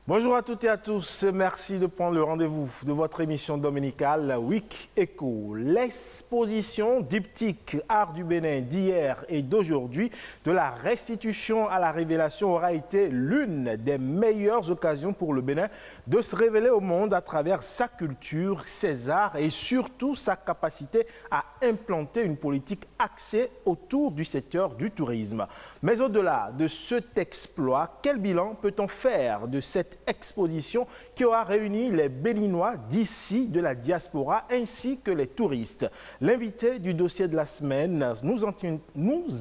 Bonjour à toutes et à tous, merci de prendre le rendez-vous de votre émission dominicale Week Echo. L'exposition diptyque Art du Bénin d'hier et d'aujourd'hui, de la restitution à la révélation, aura été l'une des meilleures occasions pour le Bénin de se révéler au monde à travers sa culture, ses arts et surtout sa capacité à implanter une politique axée autour du secteur du tourisme. Mais au-delà de cet exploit, quel bilan peut-on faire de cette exposition qui aura réuni les Béninois d'ici, de la diaspora, ainsi que les touristes? L'invité du dossier de la semaine nous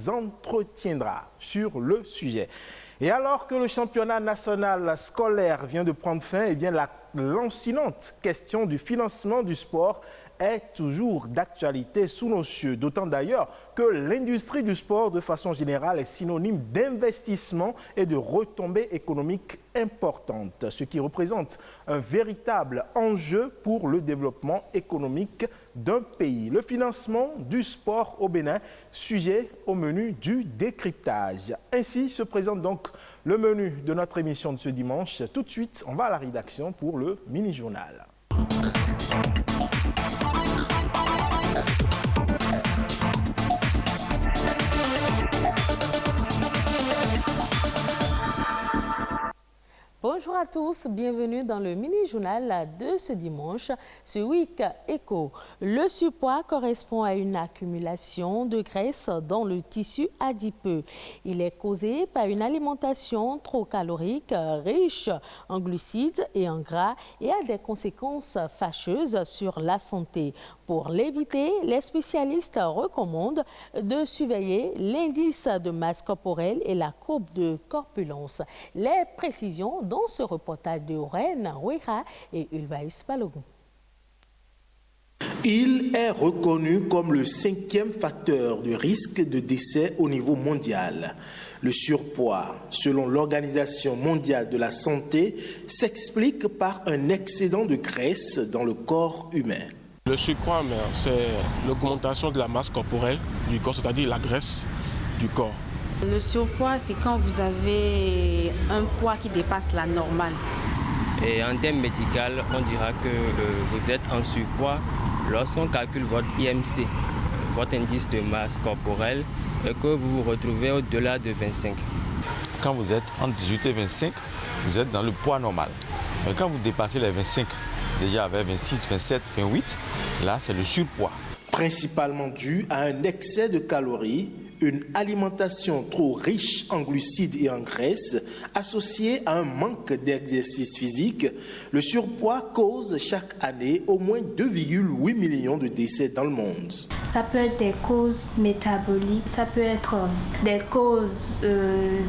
entretiendra sur le sujet. Et alors que le championnat national scolaire vient de prendre fin, eh bien la lancinante question du financement du sport est toujours d'actualité sous nos cieux, d'autant d'ailleurs que l'industrie du sport de façon générale est synonyme d'investissement et de retombées économiques importantes, ce qui représente un véritable enjeu pour le développement économique d'un pays. Le financement du sport au Bénin, sujet au menu du décryptage. Ainsi se présente donc le menu de notre émission de ce dimanche. Tout de suite, on va à la rédaction pour le mini-journal. Bonjour à tous, bienvenue dans le mini-journal de ce dimanche, ce Week Echo. Le surpoids correspond à une accumulation de graisse dans le tissu adipeux. Il est causé par une alimentation trop calorique, riche en glucides et en gras et a des conséquences fâcheuses sur la santé. Pour l'éviter, les spécialistes recommandent de surveiller l'indice de masse corporelle et la courbe de corpulence. Les précisions dans ce reportage de Oren Ouéra et Ulvaïs Balogun. Il est reconnu comme le 5e facteur de risque de décès au niveau mondial. Le surpoids, selon l'Organisation mondiale de la santé, s'explique par un excédent de graisse dans le corps humain. Le surpoids, c'est l'augmentation de la masse corporelle du corps, c'est-à-dire la graisse du corps. Le surpoids, c'est quand vous avez un poids qui dépasse la normale. Et en termes médicaux, on dira que vous êtes en surpoids lorsqu'on calcule votre IMC, votre indice de masse corporelle, et que vous vous retrouvez au-delà de 25. Quand vous êtes entre 18 et 25, vous êtes dans le poids normal. Mais quand vous dépassez les 25, déjà avec 26, 27, 28, là c'est le surpoids. Principalement dû à un excès de calories, une alimentation trop riche en glucides et en graisses, associée à un manque d'exercice physique, le surpoids cause chaque année au moins 2,8 millions de décès dans le monde. Ça peut être des causes métaboliques, ça peut être des causes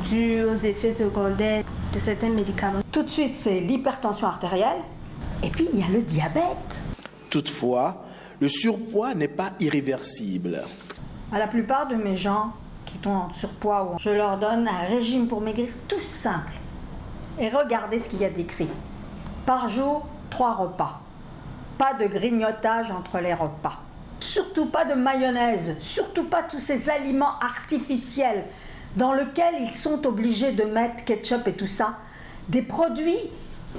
dues aux effets secondaires de certains médicaments. Tout de suite, c'est l'hypertension artérielle et puis il y a le diabète. Toutefois, le surpoids n'est pas irréversible. À la plupart de mes gens qui sont en surpoids, je leur donne un régime pour maigrir tout simple. Et regardez ce qu'il y a décrit. Par jour, 3 repas. Pas de grignotage entre les repas. Surtout pas de mayonnaise. Surtout pas tous ces aliments artificiels dans lesquels ils sont obligés de mettre ketchup et tout ça. Des produits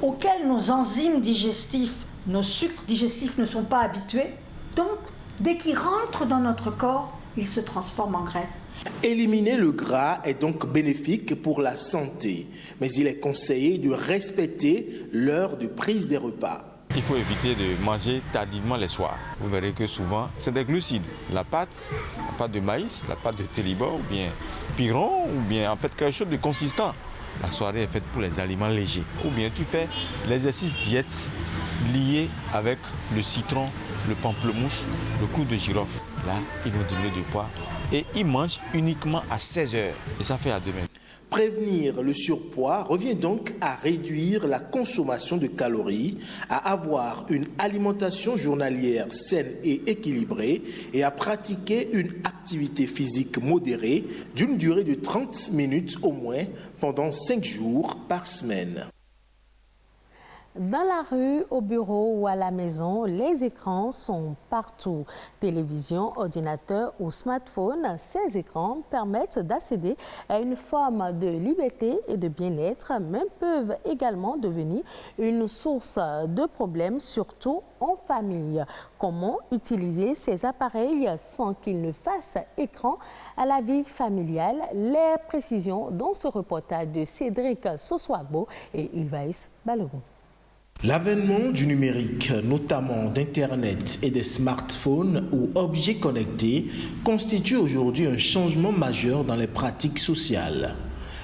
auxquels nos enzymes digestifs, nos sucres digestifs ne sont pas habitués. Donc, dès qu'ils rentrent dans notre corps, il se transforme en graisse. Éliminer le gras est donc bénéfique pour la santé, mais il est conseillé de respecter l'heure de prise des repas. Il faut éviter de manger tardivement les soirs. Vous verrez que souvent, c'est des glucides. La pâte de maïs, la pâte de télibor, ou bien piron, ou bien en fait quelque chose de consistant. La soirée est faite pour les aliments légers. Ou bien tu fais l'exercice diète lié avec le citron, le pamplemousse, le clou de girofle. Là, ils vont diminuer de poids et ils mangent uniquement à 16 heures. Et ça fait à demain. Prévenir le surpoids revient donc à réduire la consommation de calories, à avoir une alimentation journalière saine et équilibrée et à pratiquer une activité physique modérée d'une durée de 30 minutes au moins pendant 5 jours par semaine. Dans la rue, au bureau ou à la maison, les écrans sont partout. Télévision, ordinateur ou smartphone, ces écrans permettent d'accéder à une forme de liberté et de bien-être, mais peuvent également devenir une source de problèmes, surtout en famille. Comment utiliser ces appareils sans qu'ils ne fassent écran à la vie familiale? Les précisions dans ce reportage de Cédric Soswagbo et Ulvaïs Balogun. L'avènement du numérique, notamment d'Internet et des smartphones ou objets connectés, constitue aujourd'hui un changement majeur dans les pratiques sociales.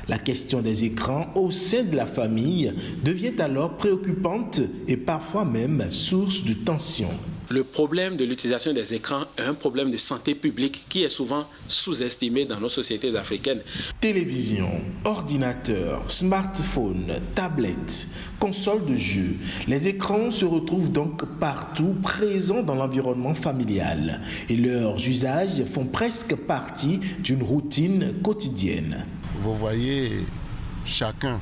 La question des écrans au sein de la famille devient alors préoccupante et parfois même source de tension. Le problème de l'utilisation des écrans est un problème de santé publique qui est souvent sous-estimé dans nos sociétés africaines. Télévision, ordinateur, smartphone, tablette, console de jeu, les écrans se retrouvent donc partout présents dans l'environnement familial et leurs usages font presque partie d'une routine quotidienne. Vous voyez chacun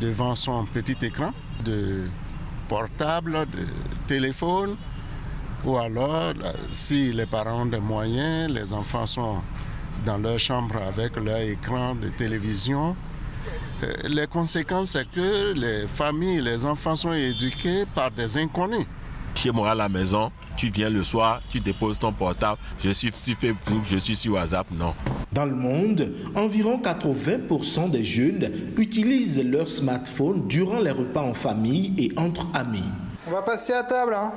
devant son petit écran de portable, de téléphone, ou alors si les parents ont des moyens, les enfants sont dans leur chambre avec leur écran de télévision. Les conséquences, c'est que les familles, les enfants sont éduqués par des inconnus. Chez moi à la maison, tu viens le soir, tu déposes ton portable, je suis sur Facebook, je suis sur WhatsApp, non. Dans le monde, environ 80% des jeunes utilisent leur smartphone durant les repas en famille et entre amis. On va passer à table, hein.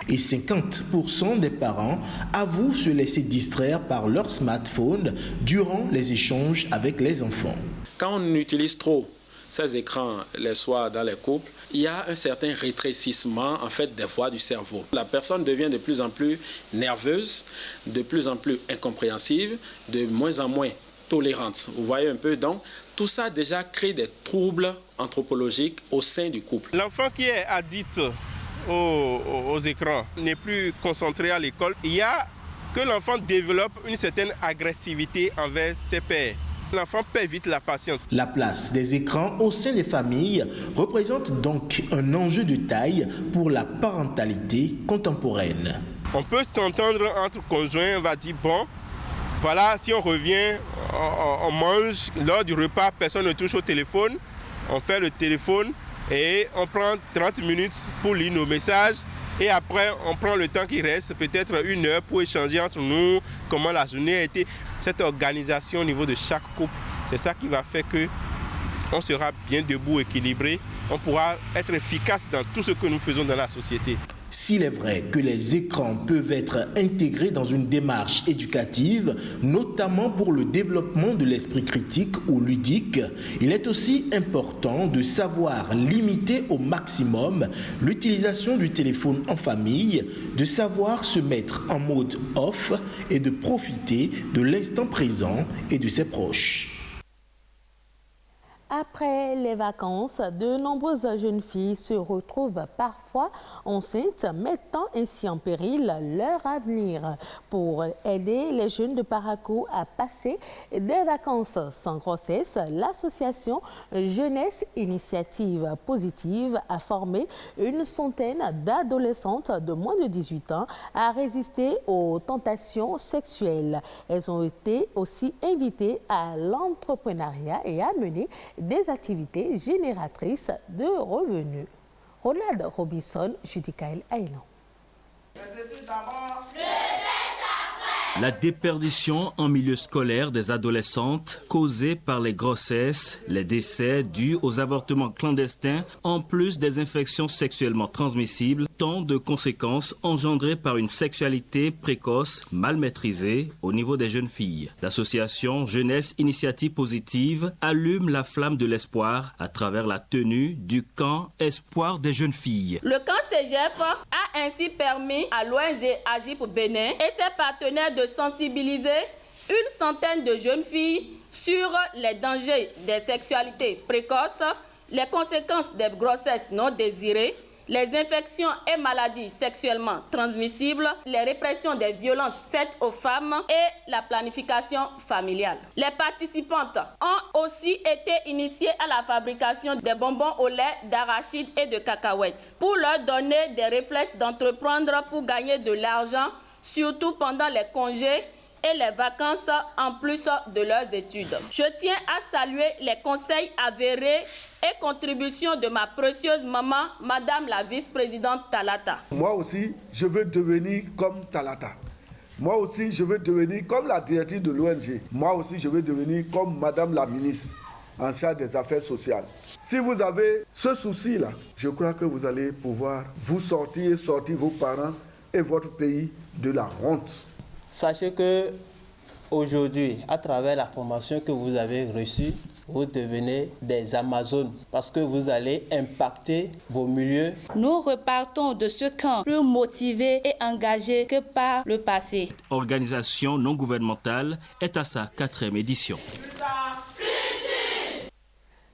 Et 50% des parents avouent se laisser distraire par leur smartphone durant les échanges avec les enfants. Quand on utilise trop ces écrans les soirs dans les couples, il y a un certain rétrécissement en fait des voies du cerveau. La personne devient de plus en plus nerveuse, de plus en plus incompréhensive, de moins en moins tolérante. Vous voyez un peu, donc tout ça déjà crée des troubles anthropologiques au sein du couple. L'enfant qui est addict aux écrans n'est plus concentré à l'école. Il y a que l'enfant développe une certaine agressivité envers ses pairs. L'enfant perd vite la patience. La place des écrans au sein des familles représente donc un enjeu de taille pour la parentalité contemporaine. On peut s'entendre entre conjoints, on va dire bon, voilà, si on revient, on mange, lors du repas, personne ne touche au téléphone, on fait le téléphone et on prend 30 minutes pour lire nos messages. Et après, on prend le temps qui reste, peut-être 1 heure, pour échanger entre nous, comment la journée a été. Cette organisation au niveau de chaque couple, c'est ça qui va faire qu'on sera bien debout, équilibré. On pourra être efficace dans tout ce que nous faisons dans la société. S'il est vrai que les écrans peuvent être intégrés dans une démarche éducative, notamment pour le développement de l'esprit critique ou ludique, il est aussi important de savoir limiter au maximum l'utilisation du téléphone en famille, de savoir se mettre en mode off et de profiter de l'instant présent et de ses proches. Après les vacances, de nombreuses jeunes filles se retrouvent parfois enceintes, mettant ainsi en péril leur avenir. Pour aider les jeunes de Parakou à passer des vacances sans grossesse, l'association Jeunesse Initiative Positive a formé une centaine d'adolescentes de moins de 18 ans à résister aux tentations sexuelles. Elles ont été aussi invitées à l'entrepreneuriat et à mener des activités génératrices de revenus. Ronald Robinson, Judicaël Aylan. La déperdition en milieu scolaire des adolescentes causée par les grossesses, les décès dus aux avortements clandestins, en plus des infections sexuellement transmissibles, tant de conséquences engendrées par une sexualité précoce, mal maîtrisée au niveau des jeunes filles. L'association Jeunesse Initiative Positive allume la flamme de l'espoir à travers la tenue du camp Espoir des jeunes filles. Le camp CGF a ainsi permis à l'ONG Agir Bénin et ses partenaires de sensibiliser une centaine de jeunes filles sur les dangers des sexualités précoces, les conséquences des grossesses non désirées les infections et maladies sexuellement transmissibles, les répressions des violences faites aux femmes et la planification familiale. Les participantes ont aussi été initiées à la fabrication des bonbons au lait d'arachide et de cacahuètes pour leur donner des réflexes d'entreprendre pour gagner de l'argent, surtout pendant les congés et les vacances en plus de leurs études. Je tiens à saluer les conseils avérés et contributions de ma précieuse maman, Madame la vice-présidente Talata. Moi aussi, je veux devenir comme Talata. Moi aussi, je veux devenir comme la directrice de l'ONG. Moi aussi, je veux devenir comme Madame la ministre en charge des affaires sociales. Si vous avez ce souci-là, je crois que vous allez pouvoir vous sortir vos parents et votre pays de la honte. Sachez que aujourd'hui, à travers la formation que vous avez reçue, vous devenez des Amazones parce que vous allez impacter vos milieux. Nous repartons de ce camp plus motivés et engagés que par le passé. Organisation non gouvernementale est à sa 4e édition.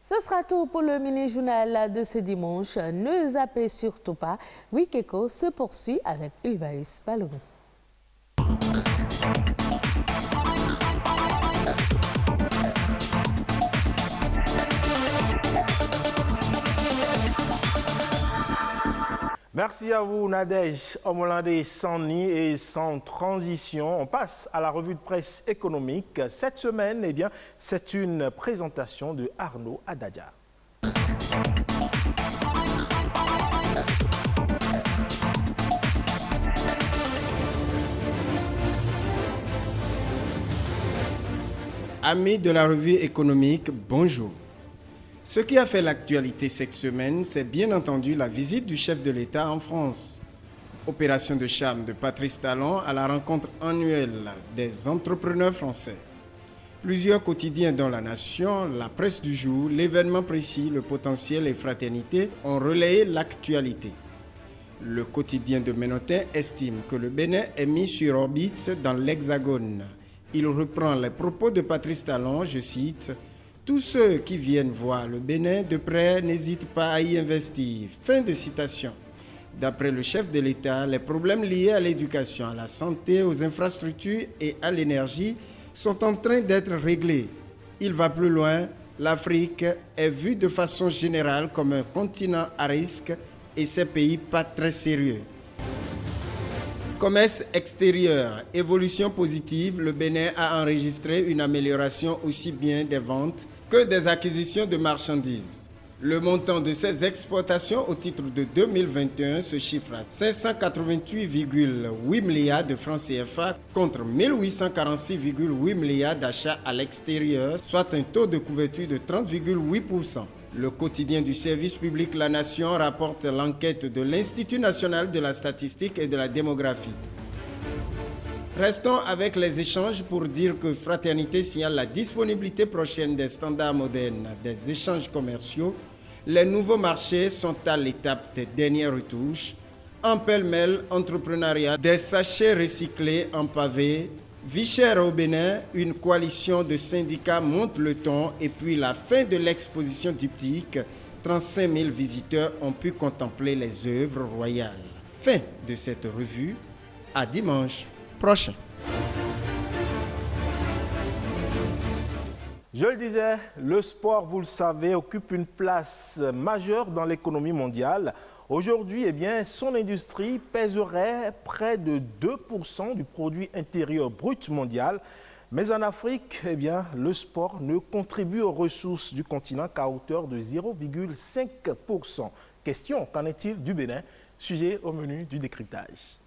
Ce sera tout pour le mini-journal de ce dimanche. Ne zappez surtout pas. Week Eco se poursuit avec Ulvaïs Balogun. Merci à vous, Nadège Omolande, sans nid et sans transition. On passe à la revue de presse économique. Cette semaine, c'est une présentation de Arnaud Adadja. Amis de la revue économique, bonjour. Ce qui a fait l'actualité cette semaine, c'est bien entendu la visite du chef de l'État en France. Opération de charme de Patrice Talon à la rencontre annuelle des entrepreneurs français. Plusieurs quotidiens dont La Nation, La Presse du Jour, L'événement précis, Le Potentiel et Fraternité ont relayé l'actualité. Le quotidien de Ménotin estime que le Bénin est mis sur orbite dans l'Hexagone. Il reprend les propos de Patrice Talon, je cite, « Tous ceux qui viennent voir le Bénin de près n'hésitent pas à y investir. » Fin de citation. D'après le chef de l'État, les problèmes liés à l'éducation, à la santé, aux infrastructures et à l'énergie sont en train d'être réglés. Il va plus loin, l'Afrique est vue de façon générale comme un continent à risque et ses pays pas très sérieux. Commerce extérieur, évolution positive, le Bénin a enregistré une amélioration aussi bien des ventes que des acquisitions de marchandises. Le montant de ces exportations au titre de 2021 se chiffre à 588,8 milliards de francs CFA contre 1846,8 milliards d'achats à l'extérieur, soit un taux de couverture de 30,8%. Le quotidien du service public La Nation rapporte l'enquête de l'Institut national de la statistique et de la démographie. Restons avec les échanges pour dire que Fraternité signale la disponibilité prochaine des standards modernes des échanges commerciaux. Les nouveaux marchés sont à l'étape des dernières retouches. En pêle-mêle, entrepreneuriat, des sachets recyclés en pavé. Vie chère au Bénin, une coalition de syndicats monte le ton et puis la fin de l'exposition diptyque, 35 000 visiteurs ont pu contempler les œuvres royales. Fin de cette revue, à dimanche prochain. Je le disais, le sport, vous le savez, occupe une place majeure dans l'économie mondiale. Aujourd'hui, son industrie pèserait près de 2% du produit intérieur brut mondial. Mais en Afrique, le sport ne contribue aux ressources du continent qu'à hauteur de 0,5%. Question, qu'en est-il du Bénin? Sujet au menu du décryptage.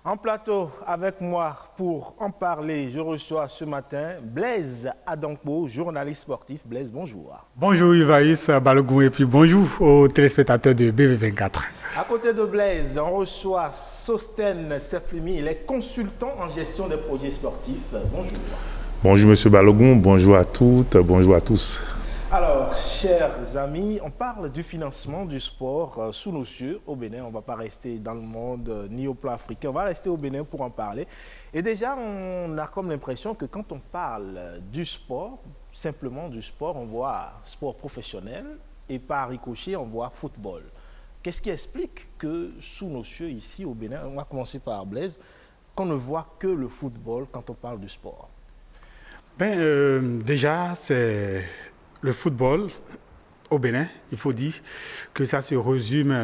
En plateau avec moi pour en parler, je reçois ce matin Blaise Adankpo, journaliste sportif. Blaise, bonjour. Bonjour Ulvaïs Balogun et puis bonjour aux téléspectateurs de BV24. À côté de Blaise, on reçoit Sosten Seflimi, il est consultant en gestion des projets sportifs. Bonjour. Bonjour Monsieur Balogun, bonjour à toutes, bonjour à tous. Alors, chers amis, on parle du financement du sport sous nos cieux au Bénin. On ne va pas rester dans le monde ni au plan africain, on va rester au Bénin pour en parler. Et déjà, on a comme l'impression que quand on parle du sport, simplement du sport, on voit sport professionnel et par ricochet, on voit football. Qu'est-ce qui explique que sous nos cieux ici au Bénin, on va commencer par Blaise, qu'on ne voit que le football quand on parle du sport? Déjà, c'est le football au Bénin. Il faut dire que ça se résume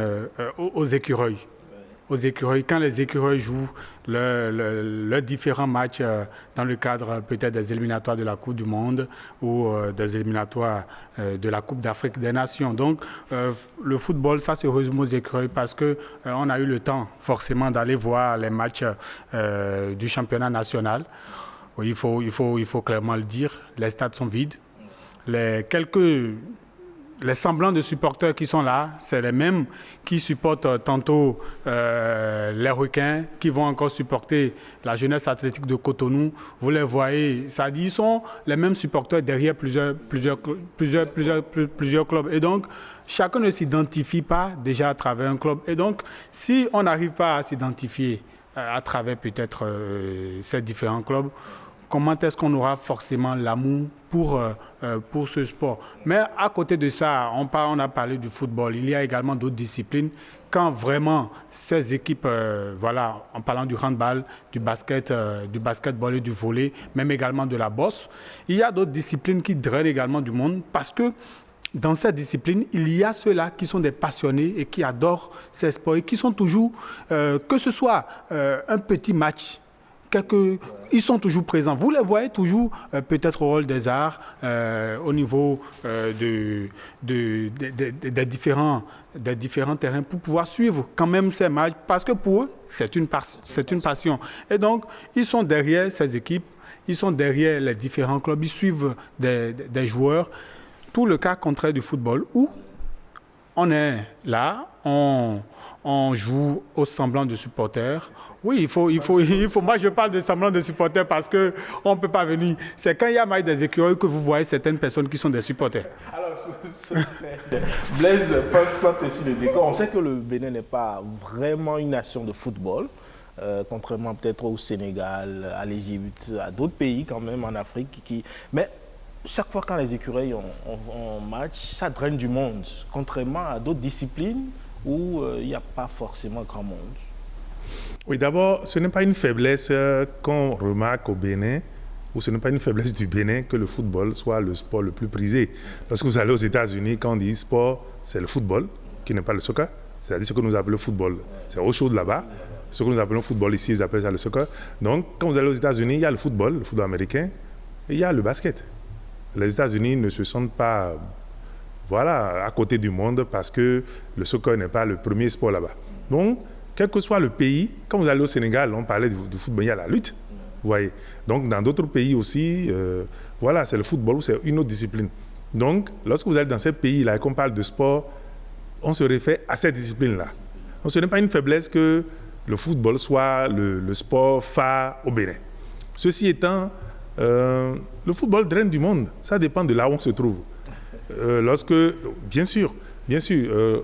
aux écureuils. Aux écureuils, quand les écureuils jouent leurs différents matchs dans le cadre peut-être des éliminatoires de la Coupe du Monde ou des éliminatoires de la Coupe d'Afrique des Nations. Donc, le football, ça se résume aux écureuils parce qu'on a eu le temps forcément d'aller voir les matchs du championnat national. Oui, il faut clairement le dire, les stades sont vides. Les semblants de supporters qui sont là, c'est les mêmes qui supportent tantôt les requins, qui vont encore supporter la jeunesse athlétique de Cotonou. Vous les voyez, ça dit, ils sont les mêmes supporters derrière plusieurs clubs. Et donc, chacun ne s'identifie pas déjà à travers un club. Et donc, si on n'arrive pas à s'identifier à travers peut-être ces différents clubs, comment est-ce qu'on aura forcément l'amour pour ce sport? Mais à côté de ça, on a parlé du football. Il y a également d'autres disciplines. Quand vraiment ces équipes, en parlant du handball, du basketball et du volley, même également de la boxe, il y a d'autres disciplines qui drainent également du monde parce que dans cette discipline, il y a ceux-là qui sont des passionnés et qui adorent ces sports et qui sont toujours, que ce soit un petit match, ils sont toujours présents. Vous les voyez toujours peut-être au hall des arts, au niveau des différents terrains pour pouvoir suivre quand même ces matchs parce que pour eux, c'est une passion. Et donc, ils sont derrière ces équipes, ils sont derrière les différents clubs, ils suivent des joueurs. Tout le cas contraire du football où on est là, on joue au semblant de supporters. Oui, il faut. Moi, je parle de semblant de supporters parce qu'on ne peut pas venir. C'est quand il y a match des écureuils que vous voyez certaines personnes qui sont des supporters. Alors, Blaise, plante ici le décor. On sait que le Bénin n'est pas vraiment une nation de football, contrairement peut-être au Sénégal, à l'Égypte, à d'autres pays quand même en Afrique. Mais chaque fois quand les écureuils ont match, ça draine du monde, contrairement à d'autres disciplines où il n'y a pas forcément grand monde. Oui, d'abord, ce n'est pas une faiblesse qu'on remarque au Bénin, ou ce n'est pas une faiblesse du Bénin que le football soit le sport le plus prisé. Parce que vous allez aux États-Unis, quand on dit sport, c'est le football, qui n'est pas le soccer. C'est-à-dire ce que nous appelons football. C'est autre chose là-bas. Ce que nous appelons football ici, ils appellent ça le soccer. Donc, quand vous allez aux États-Unis, il y a le football américain, et il y a le basket. Les États-Unis ne se sentent pas à côté du monde parce que le soccer n'est pas le premier sport là-bas. Donc, quel que soit le pays, quand vous allez au Sénégal, on parlait du football, il y a la lutte. Vous voyez. Donc, dans d'autres pays aussi, c'est le football ou c'est une autre discipline. Donc, lorsque vous allez dans ces pays-là et qu'on parle de sport, on se réfère à cette discipline-là. Donc, ce n'est pas une faiblesse que le football soit le sport phare au Bénin. Ceci étant, le football draine du monde. Ça dépend de là où on se trouve. Bien sûr,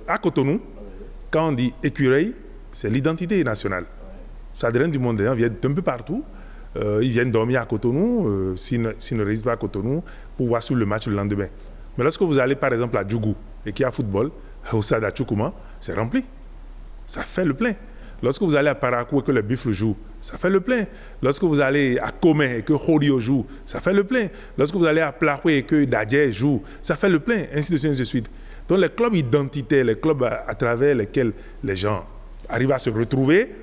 à Cotonou, quand on dit écureuil, c'est l'identité nationale. Ça draine du monde. Les gens viennent d'un peu partout. Ils viennent dormir à Cotonou, s'ils ne résident pas à Cotonou, pour voir sur le match le lendemain. Mais lorsque vous allez par exemple à Djougou et qu'il y a football, au stade à Tchoukouma, c'est rempli. Ça fait le plein. Lorsque vous allez à Parakou et que les buffles jouent, ça fait le plein. Lorsque vous allez à Komé et que Horio joue, ça fait le plein. Lorsque vous allez à Plahoué et que Dadje joue, ça fait le plein, ainsi de suite, ainsi de suite. Donc les clubs identitaires, les clubs à travers lesquels les gens arrivent à se retrouver,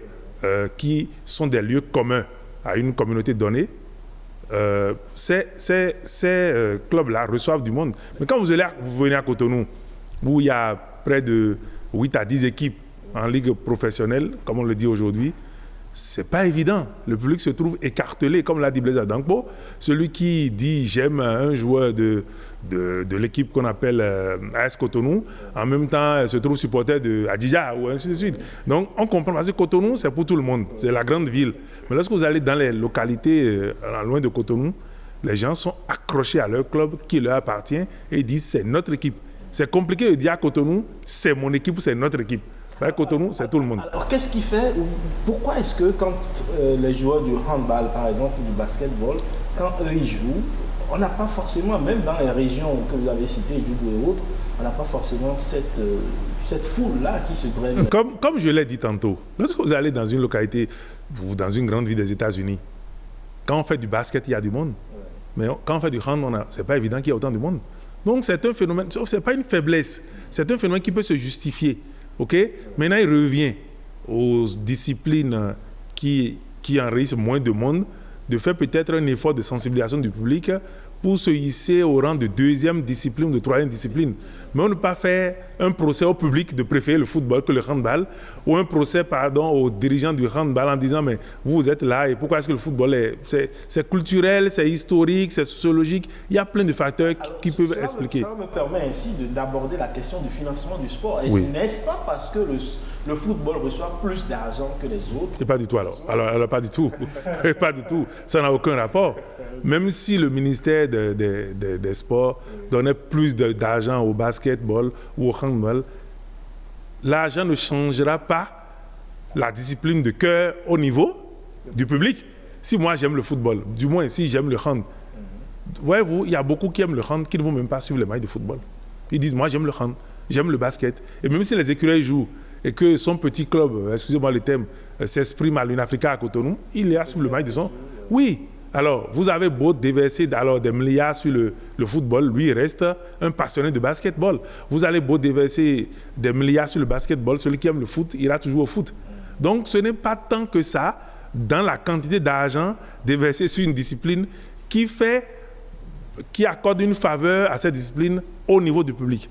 qui sont des lieux communs à une communauté donnée, ces clubs-là reçoivent du monde. Mais quand vous venez à Cotonou, où il y a près de 8 à 10 équipes en ligue professionnelle, comme on le dit aujourd'hui, c'est pas évident. Le public se trouve écartelé, comme l'a dit Blaise Adangbo. Celui qui dit j'aime un joueur de l'équipe qu'on appelle AS Cotonou, en même temps se trouve supporter de Adidja ou ainsi de suite. Donc on comprend parce que Cotonou c'est pour tout le monde, c'est la grande ville. Mais lorsque vous allez dans les localités loin de Cotonou, les gens sont accrochés à leur club qui leur appartient et ils disent c'est notre équipe. C'est compliqué de dire à Cotonou, c'est mon équipe ou c'est notre équipe. À Cotonou, c'est tout le monde. Alors, qu'est-ce qui fait, pourquoi est-ce que quand les joueurs du handball, par exemple, ou du basketball, quand eux ils jouent, on n'a pas forcément, même dans les régions que vous avez citées, Djougou et autres, on n'a pas forcément cette foule-là qui se draine. Comme je l'ai dit tantôt, lorsque vous allez dans une localité, dans une grande ville des États-Unis, quand on fait du basket, il y a du monde. Mais quand on fait du hand, ce n'est pas évident qu'il y ait autant de monde. Donc c'est un phénomène, ce n'est pas une faiblesse, c'est un phénomène qui peut se justifier. Okay? Maintenant, il revient aux disciplines qui enregistrent moins de monde de faire peut-être un effort de sensibilisation du public pour se hisser au rang de deuxième discipline ou de troisième discipline. Mais on ne peut pas faire un procès au public de préférer le football que le handball ou un procès, aux dirigeants du handball en disant mais vous êtes là et pourquoi est-ce que le football c'est culturel, c'est historique, c'est sociologique. Il y a plein de facteurs qui peuvent expliquer. Ça me permet ainsi d'aborder la question du financement du sport. Et n'est-ce pas parce que le football reçoit plus d'argent que les autres? Et pas du tout alors pas du tout. Pas du tout. Ça n'a aucun rapport. Même si le ministère des Sports donnait plus d'argent au basketball ou au handball, l'argent ne changera pas la discipline de cœur au niveau du public. Si moi j'aime le football, du moins si j'aime le hand, voyez-vous, il y a beaucoup qui aiment le hand qui ne vont même pas suivre les matchs de football. Ils disent moi j'aime le hand, j'aime le basket. Et même si les écureuils jouent et que son petit club, excusez-moi le thème, s'exprime à l'Uniafrica à Cotonou, il est à suivre le match de son... Oui. Alors, vous avez beau déverser des milliards sur le football, lui, il reste un passionné de basketball. Vous allez beau déverser des milliards sur le basketball, celui qui aime le foot, il ira toujours au foot. Donc, ce n'est pas tant que ça, dans la quantité d'argent déversé sur une discipline, qui accorde une faveur à cette discipline au niveau du public.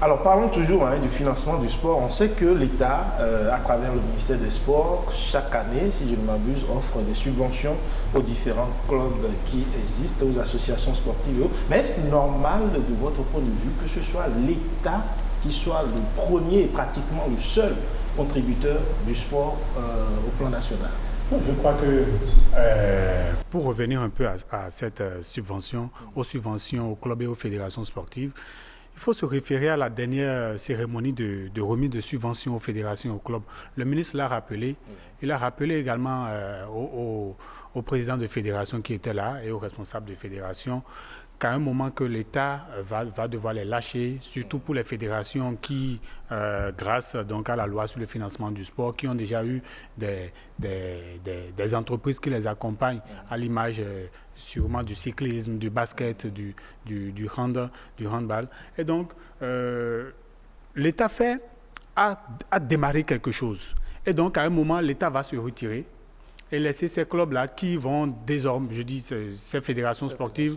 Alors parlons toujours du financement du sport. On sait que l'État, à travers le ministère des Sports, chaque année, si je ne m'abuse, offre des subventions aux différents clubs qui existent, aux associations sportives. Mais est-ce normal, de votre point de vue, que ce soit l'État qui soit le premier et pratiquement le seul contributeur du sport au plan national? Je crois que pour revenir un peu à cette subvention, aux subventions aux clubs et aux fédérations sportives, il faut se référer à la dernière cérémonie de remise de subventions aux fédérations et aux clubs. Le ministre l'a rappelé. Il a rappelé également aux présidents de fédérations qui étaient là et aux responsables de fédérations qu'à un moment que l'État va devoir les lâcher, surtout pour les fédérations qui, grâce donc à la loi sur le financement du sport, qui ont déjà eu des entreprises qui les accompagnent à l'image sûrement du cyclisme, du basket, du handball. Et donc, l'État a démarré quelque chose. Et donc, à un moment, l'État va se retirer et laisser ces clubs-là qui vont désormais, je dis ces fédérations sportives,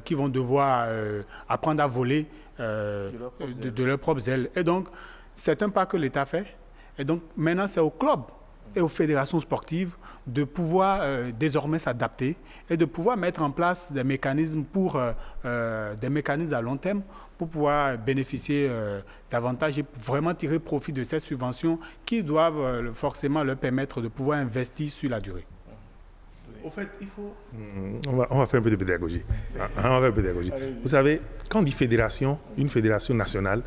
qui vont devoir apprendre à voler de leurs propres ailes. Et donc, c'est un pas que l'État fait. Et donc, maintenant, c'est aux clubs et aux fédérations sportives de pouvoir désormais s'adapter et de pouvoir mettre en place des mécanismes à long terme pour pouvoir bénéficier davantage et vraiment tirer profit de ces subventions qui doivent forcément leur permettre de pouvoir investir sur la durée. Au fait, il faut... On va faire un peu de pédagogie. Vous savez, quand on dit fédération, une fédération nationale,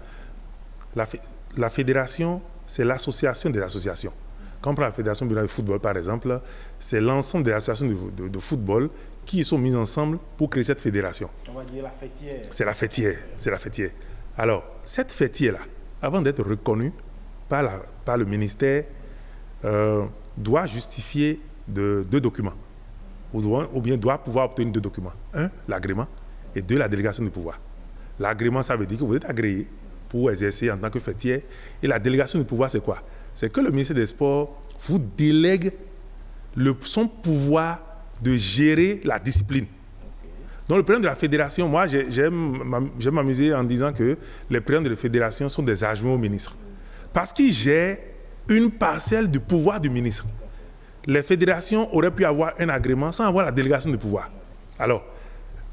la fédération, c'est l'association des associations. Quand on prend la fédération de football, par exemple, c'est l'ensemble des associations de football qui sont mises ensemble pour créer cette fédération. On va dire la fêtière. C'est la fêtière. Alors, cette fêtière-là, avant d'être reconnue par le ministère, doit justifier deux documents. Ou bien doit pouvoir obtenir deux documents. Un, l'agrément, et deux, la délégation de pouvoir. L'agrément, ça veut dire que vous êtes agréé pour exercer en tant que fêtière. Et la délégation de pouvoir, c'est quoi? C'est que le ministère des Sports vous délègue son pouvoir de gérer la discipline. Donc le président de la fédération, moi j'aime m'amuser en disant que les présidents de la fédération sont des adjoints au ministre. Parce qu'ils gèrent une parcelle du pouvoir du ministre. Les fédérations auraient pu avoir un agrément sans avoir la délégation de pouvoir. Alors,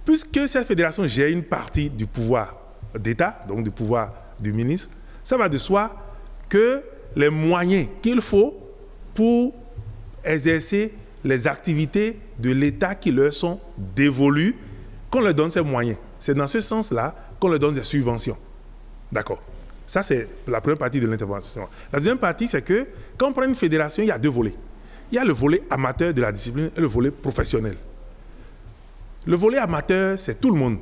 puisque cette fédération gère une partie du pouvoir d'État, donc du pouvoir du ministre, ça va de soi que les moyens qu'il faut pour exercer les activités de l'État qui leur sont dévolues, qu'on leur donne ces moyens. C'est dans ce sens-là qu'on leur donne des subventions. D'accord. Ça, c'est la première partie de l'intervention. La deuxième partie, c'est que quand on prend une fédération, il y a deux volets. Il y a le volet amateur de la discipline et le volet professionnel. Le volet amateur, c'est tout le monde.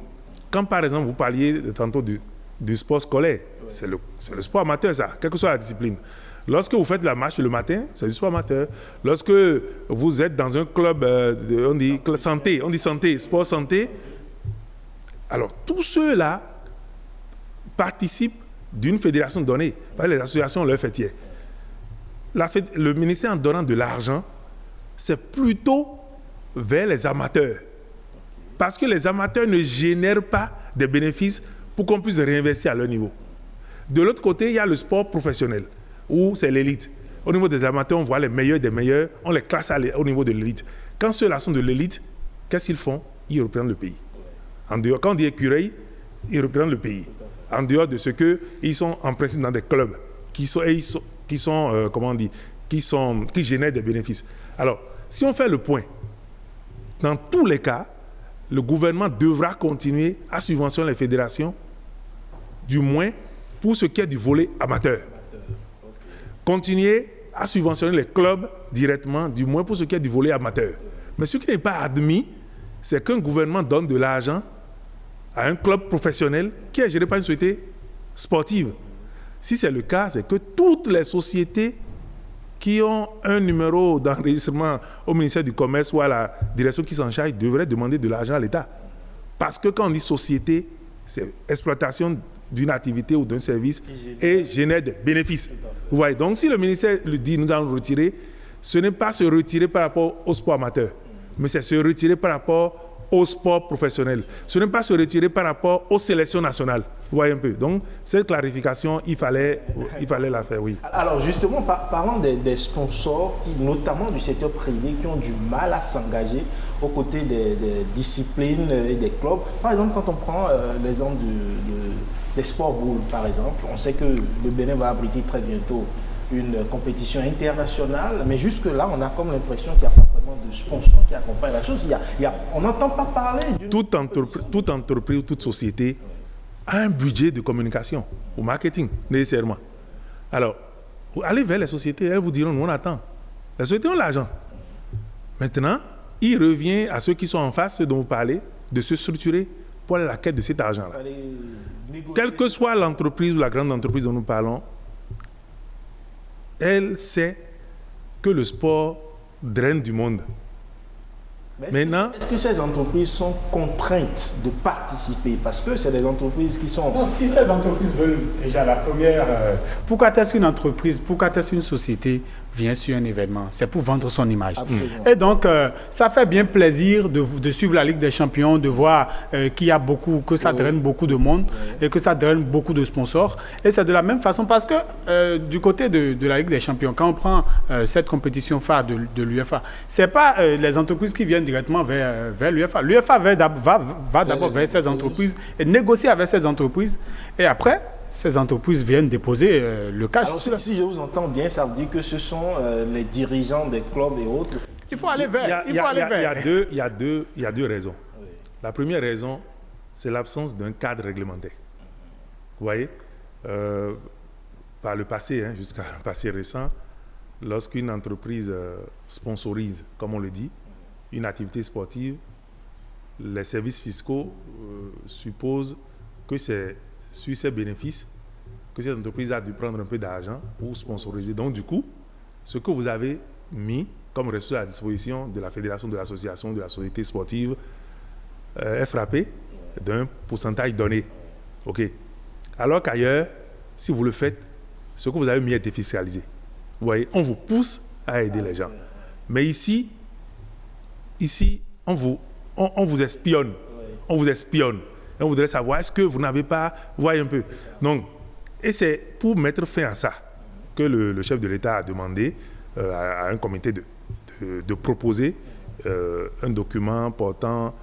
Quand, par exemple, vous parliez tantôt du sport scolaire, c'est le sport amateur, ça, quelle que soit la discipline. Lorsque vous faites la marche le matin, c'est du sport amateur. Lorsque vous êtes dans un club, on dit santé, sport santé, alors tous ceux-là participent d'une fédération donnée, par les associations leur fêtières. Le ministère, en donnant de l'argent, c'est plutôt vers les amateurs. Parce que les amateurs ne génèrent pas des bénéfices pour qu'on puisse réinvestir à leur niveau. De l'autre côté, il y a le sport professionnel, où c'est l'élite. Au niveau des amateurs, on voit les meilleurs des meilleurs, on les classe au niveau de l'élite. Quand ceux-là sont de l'élite, qu'est-ce qu'ils font? Ils représentent le pays. En dehors, quand on dit écureuil, ils représentent le pays. En dehors de ce qu'ils sont en principe dans des clubs qui génèrent des bénéfices. Alors, si on fait le point, dans tous les cas, le gouvernement devra continuer à subventionner les fédérations, du moins pour ce qui est du volet amateur. Continuer à subventionner les clubs directement, du moins pour ce qui est du volet amateur. Mais ce qui n'est pas admis, c'est qu'un gouvernement donne de l'argent à un club professionnel qui est géré par une société sportive. Si c'est le cas, c'est que toutes les sociétés qui ont un numéro d'enregistrement au ministère du Commerce ou à la direction qui s'en charge devraient demander de l'argent à l'État. Parce que quand on dit société, c'est exploitation d'une activité ou d'un service et génère des bénéfices. Vous voyez, donc si le ministère le dit, nous allons retirer, ce n'est pas se retirer par rapport au sport amateur, mais c'est se retirer par rapport au sport professionnel. Ce n'est pas se retirer par rapport aux sélections nationales. Vous voyez un peu. Donc, cette clarification, il fallait la faire, oui. Alors, justement, parlant des sponsors, notamment du secteur privé, qui ont du mal à s'engager aux côtés des disciplines et des clubs. Par exemple, quand on prend l'exemple des sports boules, par exemple, on sait que le Bénin va abriter très bientôt une compétition internationale, mais jusque-là, on a comme l'impression qu'il n'y a pas vraiment de sponsors qui accompagnent la chose. On n'entend pas parler d'une... Toute entreprise, toute société a un budget de communication, au marketing, nécessairement. Alors, allez vers les sociétés, elles vous diront, nous on attend. Les sociétés ont l'argent. Maintenant, il revient à ceux qui sont en face, ceux dont vous parlez, de se structurer pour aller à la quête de cet argent-là. Quelle que soit l'entreprise ou la grande entreprise dont nous parlons, elle sait que le sport draine du monde. Est-ce que ces entreprises sont contraintes de participer? Parce que c'est des entreprises qui sont... Non, si ces entreprises veulent déjà la première... pourquoi est-ce qu'une entreprise, pourquoi est-ce qu'une société vient sur un événement? C'est pour vendre son image. Absolument. Et donc, ça fait bien plaisir de suivre la Ligue des Champions, de voir qu'il y a beaucoup, que ça draine beaucoup de monde et que ça draine beaucoup de sponsors. Et c'est de la même façon parce que du côté de la Ligue des Champions, quand on prend cette compétition phare de l'UEFA, ce n'est pas les entreprises qui viennent directement vers l'UEFA. L'UEFA va d'abord vers ces entreprises et négocier avec ces entreprises. Et après, ces entreprises viennent déposer le cash. Alors, si je vous entends bien, ça veut dire que ce sont les dirigeants des clubs et autres. Il faut aller vers. Il y a deux raisons. Oui. La première raison, c'est l'absence d'un cadre réglementaire. Vous voyez, par le passé, jusqu'à un passé récent, lorsqu'une entreprise sponsorise, comme on le dit, une activité sportive, les services fiscaux supposent que c'est sur ces bénéfices que cette entreprise a dû prendre un peu d'argent pour sponsoriser. Donc, du coup, ce que vous avez mis comme ressources à la disposition de la fédération, de l'association, de la société sportive est frappé d'un pourcentage donné. OK. Alors qu'ailleurs, si vous le faites, ce que vous avez mis est défiscalisé. Vous voyez, on vous pousse à aider les gens. Mais ici, on vous espionne. On vous espionne. Et on voudrait savoir, est-ce que vous n'avez pas... Vous voyez un peu. Donc, et c'est pour mettre fin à ça que le chef de l'État a demandé à un comité de proposer un document portant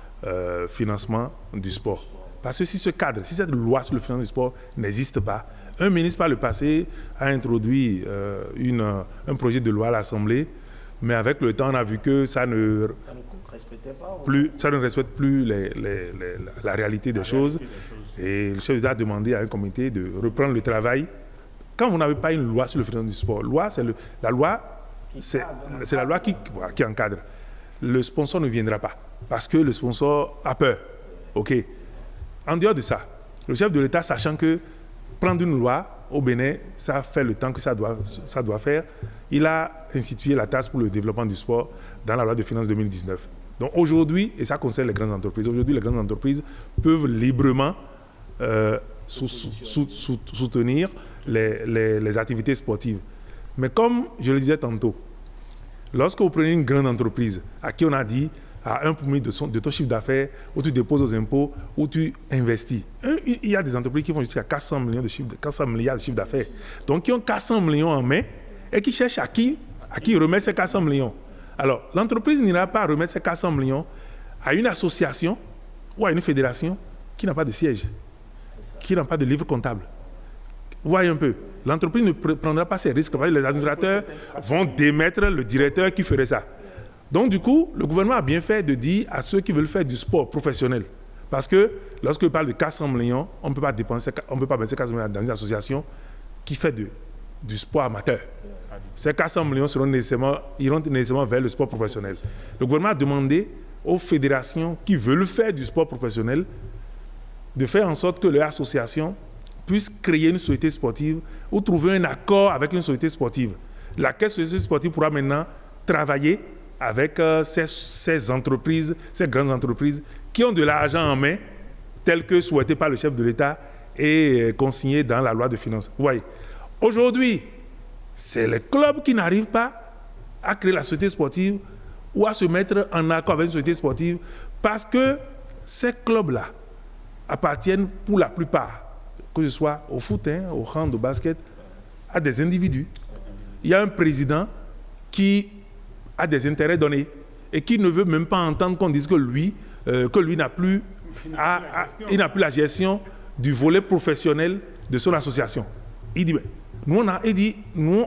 financement du sport. Parce que si ce cadre, si cette loi sur le financement du sport n'existe pas, un ministre par le passé a introduit un projet de loi à l'Assemblée Mais avec le temps, on a vu que ça ne respecte plus la réalité des choses. Et le chef d'État a demandé à un comité de reprendre le travail. Quand vous n'avez pas une loi sur le financement du sport, c'est la loi qui encadre. Le sponsor ne viendra pas parce que le sponsor a peur. OK. En dehors de ça, le chef de l'État, sachant que prendre une loi au Bénin, ça fait le temps que ça doit faire, il a institué la taxe pour le développement du sport dans la loi de finances 2019. Donc aujourd'hui, et ça concerne les grandes entreprises, aujourd'hui les grandes entreprises peuvent librement soutenir les activités sportives. Mais comme je le disais tantôt, lorsque vous prenez une grande entreprise à qui on a dit à 1% de ton chiffre d'affaires, où tu déposes aux impôts, où tu investis. Il y a des entreprises qui font jusqu'à 400 milliards de chiffre d'affaires. Donc, qui ont 400 millions en main et qui cherchent à qui remettre ces 400 millions. Alors, l'entreprise n'ira pas remettre ces 400 millions à une association ou à une fédération qui n'a pas de siège, qui n'a pas de livre comptable. Vous voyez un peu, l'entreprise ne prendra pas ces risques. Les administrateurs vont démettre le directeur qui ferait ça. Donc, du coup, le gouvernement a bien fait de dire à ceux qui veulent faire du sport professionnel, parce que lorsque je parle de 400 millions, on ne peut pas mettre ces 400 millions dans une association qui fait du sport amateur. Ces 400 millions iront nécessairement vers le sport professionnel. Le gouvernement a demandé aux fédérations qui veulent faire du sport professionnel de faire en sorte que leur association puisse créer une société sportive ou trouver un accord avec une société sportive. Laquelle société sportive pourra maintenant travailler avec ces entreprises, ces grandes entreprises qui ont de l'argent en main, tel que souhaité par le chef de l'État et consigné dans la loi de finances. Vous voyez, aujourd'hui, c'est les clubs qui n'arrivent pas à créer la société sportive ou à se mettre en accord avec une société sportive parce que ces clubs-là appartiennent pour la plupart, que ce soit au foot, au hand, au basket, à des individus. Il y a un président qui a des intérêts donnés et qui ne veut même pas entendre qu'on dise que lui n'a plus la gestion du volet professionnel de son association. Il dit, nous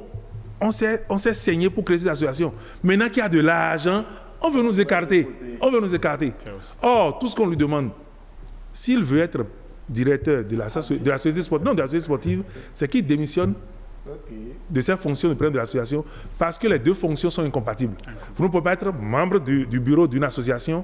on s'est saigné pour créer cette association. Maintenant qu'il y a de l'argent, on veut nous écarter. Or, tout ce qu'on lui demande, s'il veut être directeur de la société sportive, c'est qu'il démissionne de ses fonctions de président de l'association parce que les deux fonctions sont incompatibles. Vous ne pouvez pas être membre du bureau d'une association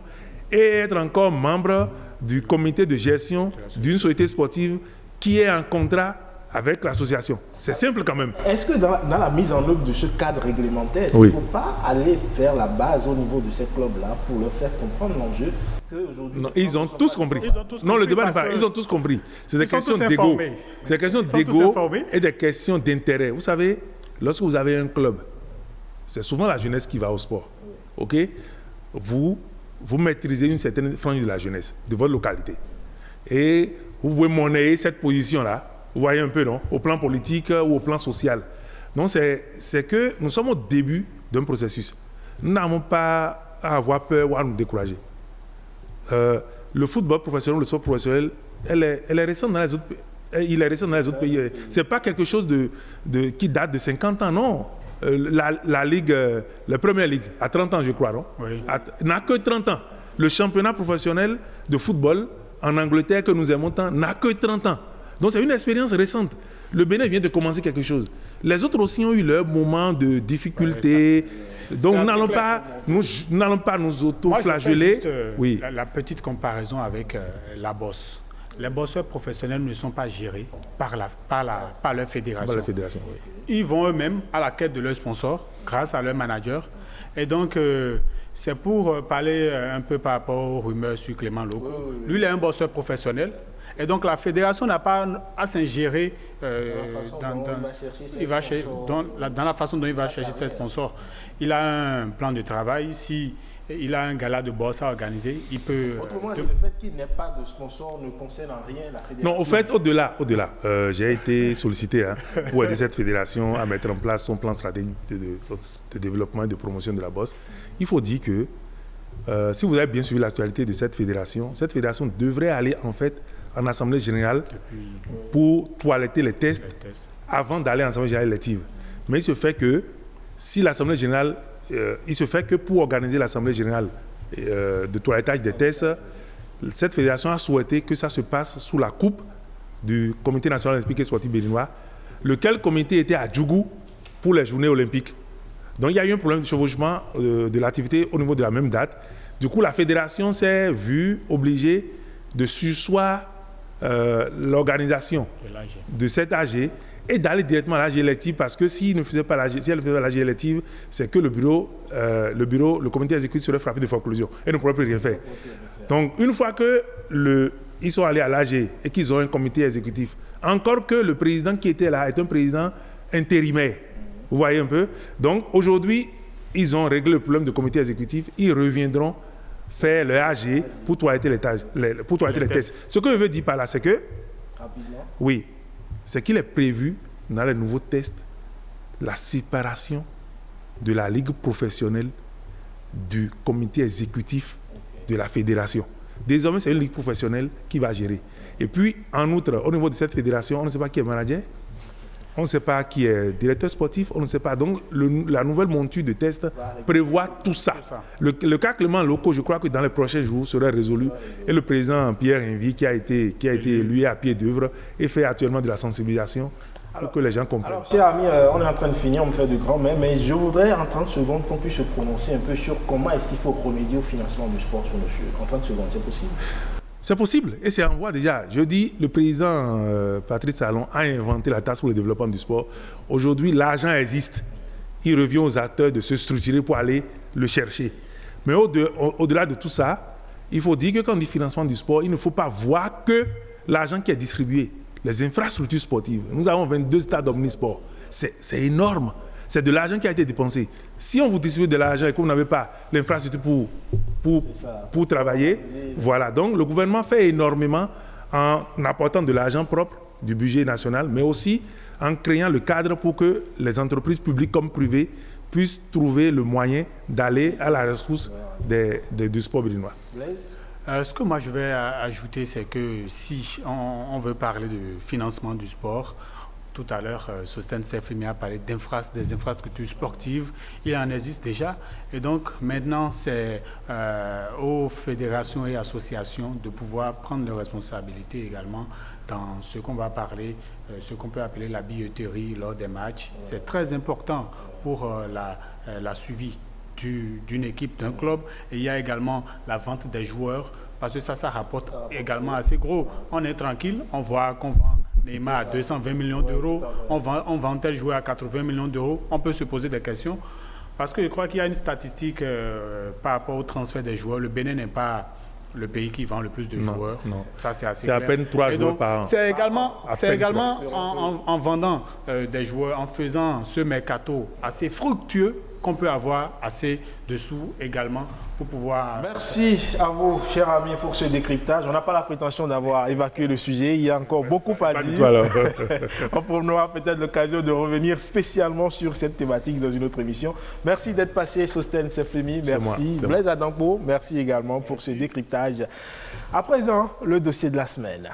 et être encore membre du comité de gestion d'une société sportive qui est en contrat avec l'association. C'est simple quand même. Est-ce que dans la mise en œuvre de ce cadre réglementaire, est-ce qu'il ne faut pas aller faire la base au niveau de ces clubs-là pour leur faire comprendre l'enjeu qu'aujourd'hui... Non, ils ont tous compris. Non, le débat n'est pas... Ils ont tous compris. C'est des questions d'ego. C'est des questions d'ego et des questions d'intérêt. Vous savez, lorsque vous avez un club, c'est souvent la jeunesse qui va au sport. OK? Vous maîtrisez une certaine frange de la jeunesse, de votre localité. Et vous pouvez monnayer cette position-là. Vous voyez un peu, non? Au plan politique ou au plan social. Donc, c'est que nous sommes au début d'un processus. Nous n'avons pas à avoir peur ou à nous décourager. Le football professionnel, le sport professionnel, il est récent dans les autres pays. Ce n'est pas quelque chose qui date de 50 ans, non. La Ligue, la première Ligue, à 30 ans, je crois, non? Oui. N'a que 30 ans. Le championnat professionnel de football en Angleterre, que nous aimons tant, n'a que 30 ans. Donc c'est une expérience récente. Le Bénin vient de commencer quelque chose. Les autres aussi ont eu leur moment de difficulté. Donc nous n'allons pas nous auto-flageller. Oui. La petite comparaison avec la bosse. Les bosseurs professionnels ne sont pas gérés par leur fédération. Ils vont eux-mêmes à la quête de leurs sponsors grâce à leur manager. Et donc, c'est pour parler un peu par rapport aux rumeurs sur Clément Loko. Lui, il est un bosseur professionnel. Et donc, la fédération n'a pas à s'ingérer dans la façon dont il va chercher ses sponsors. Il a un plan de travail. Si il a un gala de boss à organiser, il peut... Autrement, le fait qu'il n'ait pas de sponsor ne concerne en rien la fédération. Non, au fait, au-delà, j'ai été sollicité pour aider cette fédération à mettre en place son plan stratégique de développement et de promotion de la bosse. Il faut dire que si vous avez bien suivi l'actualité de cette fédération devrait aller en fait en assemblée générale pour toiletter les tests avant d'aller en assemblée générale élective. Mais il se fait que si l'assemblée générale il se fait que pour organiser l'Assemblée générale de toilettage des tests, cette fédération a souhaité que ça se passe sous la coupe du Comité national olympique et sportif béninois, lequel comité était à Djougou pour les journées olympiques. Donc il y a eu un problème de chevauchement de l'activité au niveau de la même date. Du coup, la fédération s'est vue obligée de surseoir l'organisation de cette AG et d'aller directement à l'AG élective, parce que si elle ne faisait pas l'AG élective, c'est que le comité exécutif serait frappé de foreclosure et ne pourrait plus rien faire. Donc une fois que ils sont allés à l'AG et qu'ils ont un comité exécutif, encore que le président qui était là est un président intérimaire, vous voyez un peu. Donc aujourd'hui, ils ont réglé le problème du comité exécutif, ils reviendront faire le AG pour toiletter les tests. Ce que je veux dire par là, c'est que, oui, c'est qu'il est prévu dans les nouveaux tests la séparation de la ligue professionnelle du comité exécutif de la fédération. Désormais, c'est une ligue professionnelle qui va gérer. Et puis, en outre, au niveau de cette fédération, on ne sait pas qui est manager, on ne sait pas qui est directeur sportif, on ne sait pas. Donc, la nouvelle monture de tests prévoit tout ça. Le cas Clément Loko, je crois que dans les prochains jours, sera résolu. Et le président Pierre Envy, qui a été élu à pied d'œuvre, et fait actuellement de la sensibilisation pour que les gens comprennent. Alors, chers amis, on est en train de finir, on me fait de grands mais je voudrais en 30 secondes qu'on puisse se prononcer un peu sur comment est-ce qu'il faut remédier au financement du sport sur le sujet. En 30 secondes, c'est possible? C'est possible et c'est en voie déjà. Je dis, le président Patrice Talon a inventé la taxe pour le développement du sport. Aujourd'hui, l'argent existe. Il revient aux acteurs de se structurer pour aller le chercher. Mais au-delà de tout ça, il faut dire que quand on dit financement du sport, il ne faut pas voir que l'argent qui est distribué, les infrastructures sportives. Nous avons 22 stades omnisports. C'est énorme. C'est de l'argent qui a été dépensé. Si on vous distribue de l'argent et que vous n'avez pas l'infrastructure pour travailler, voilà. Donc le gouvernement fait énormément en apportant de l'argent propre du budget national, mais aussi en créant le cadre pour que les entreprises publiques comme privées puissent trouver le moyen d'aller à la rescousse du sport béninois. Ce que moi je vais ajouter, c'est que si on veut parler de financement du sport, tout à l'heure, Sostène Sefrimi a parlé des infrastructures sportives. Il en existe déjà. Et donc, maintenant, c'est aux fédérations et associations de pouvoir prendre leurs responsabilités également dans ce qu'on va parler, ce qu'on peut appeler la billetterie lors des matchs. C'est très important pour la suivi d'une équipe, d'un club. Et il y a également la vente des joueurs, parce que ça rapporte également assez gros. On est tranquille, on voit qu'on vend Neymar à 220 millions d'euros, on vend tel joueur à 80 millions d'euros. On peut se poser des questions, parce que je crois qu'il y a une statistique par rapport au transfert des joueurs. Le Bénin n'est pas le pays qui vend le plus de joueurs. Non. Ça, c'est assez clair. C'est à peine 3 joueurs par an. C'est également en vendant des joueurs, en faisant ce mercato assez fructueux, qu'on peut avoir assez de sous également pour pouvoir... Merci à vous, chers amis, pour ce décryptage. On n'a pas la prétention d'avoir évacué le sujet. Il y a encore beaucoup à dire. On aura peut-être l'occasion de revenir spécialement sur cette thématique dans une autre émission. Merci d'être passé, Sostène Sefrimi. Merci. Blaise Adampo, merci également pour ce décryptage. À présent, le dossier de la semaine.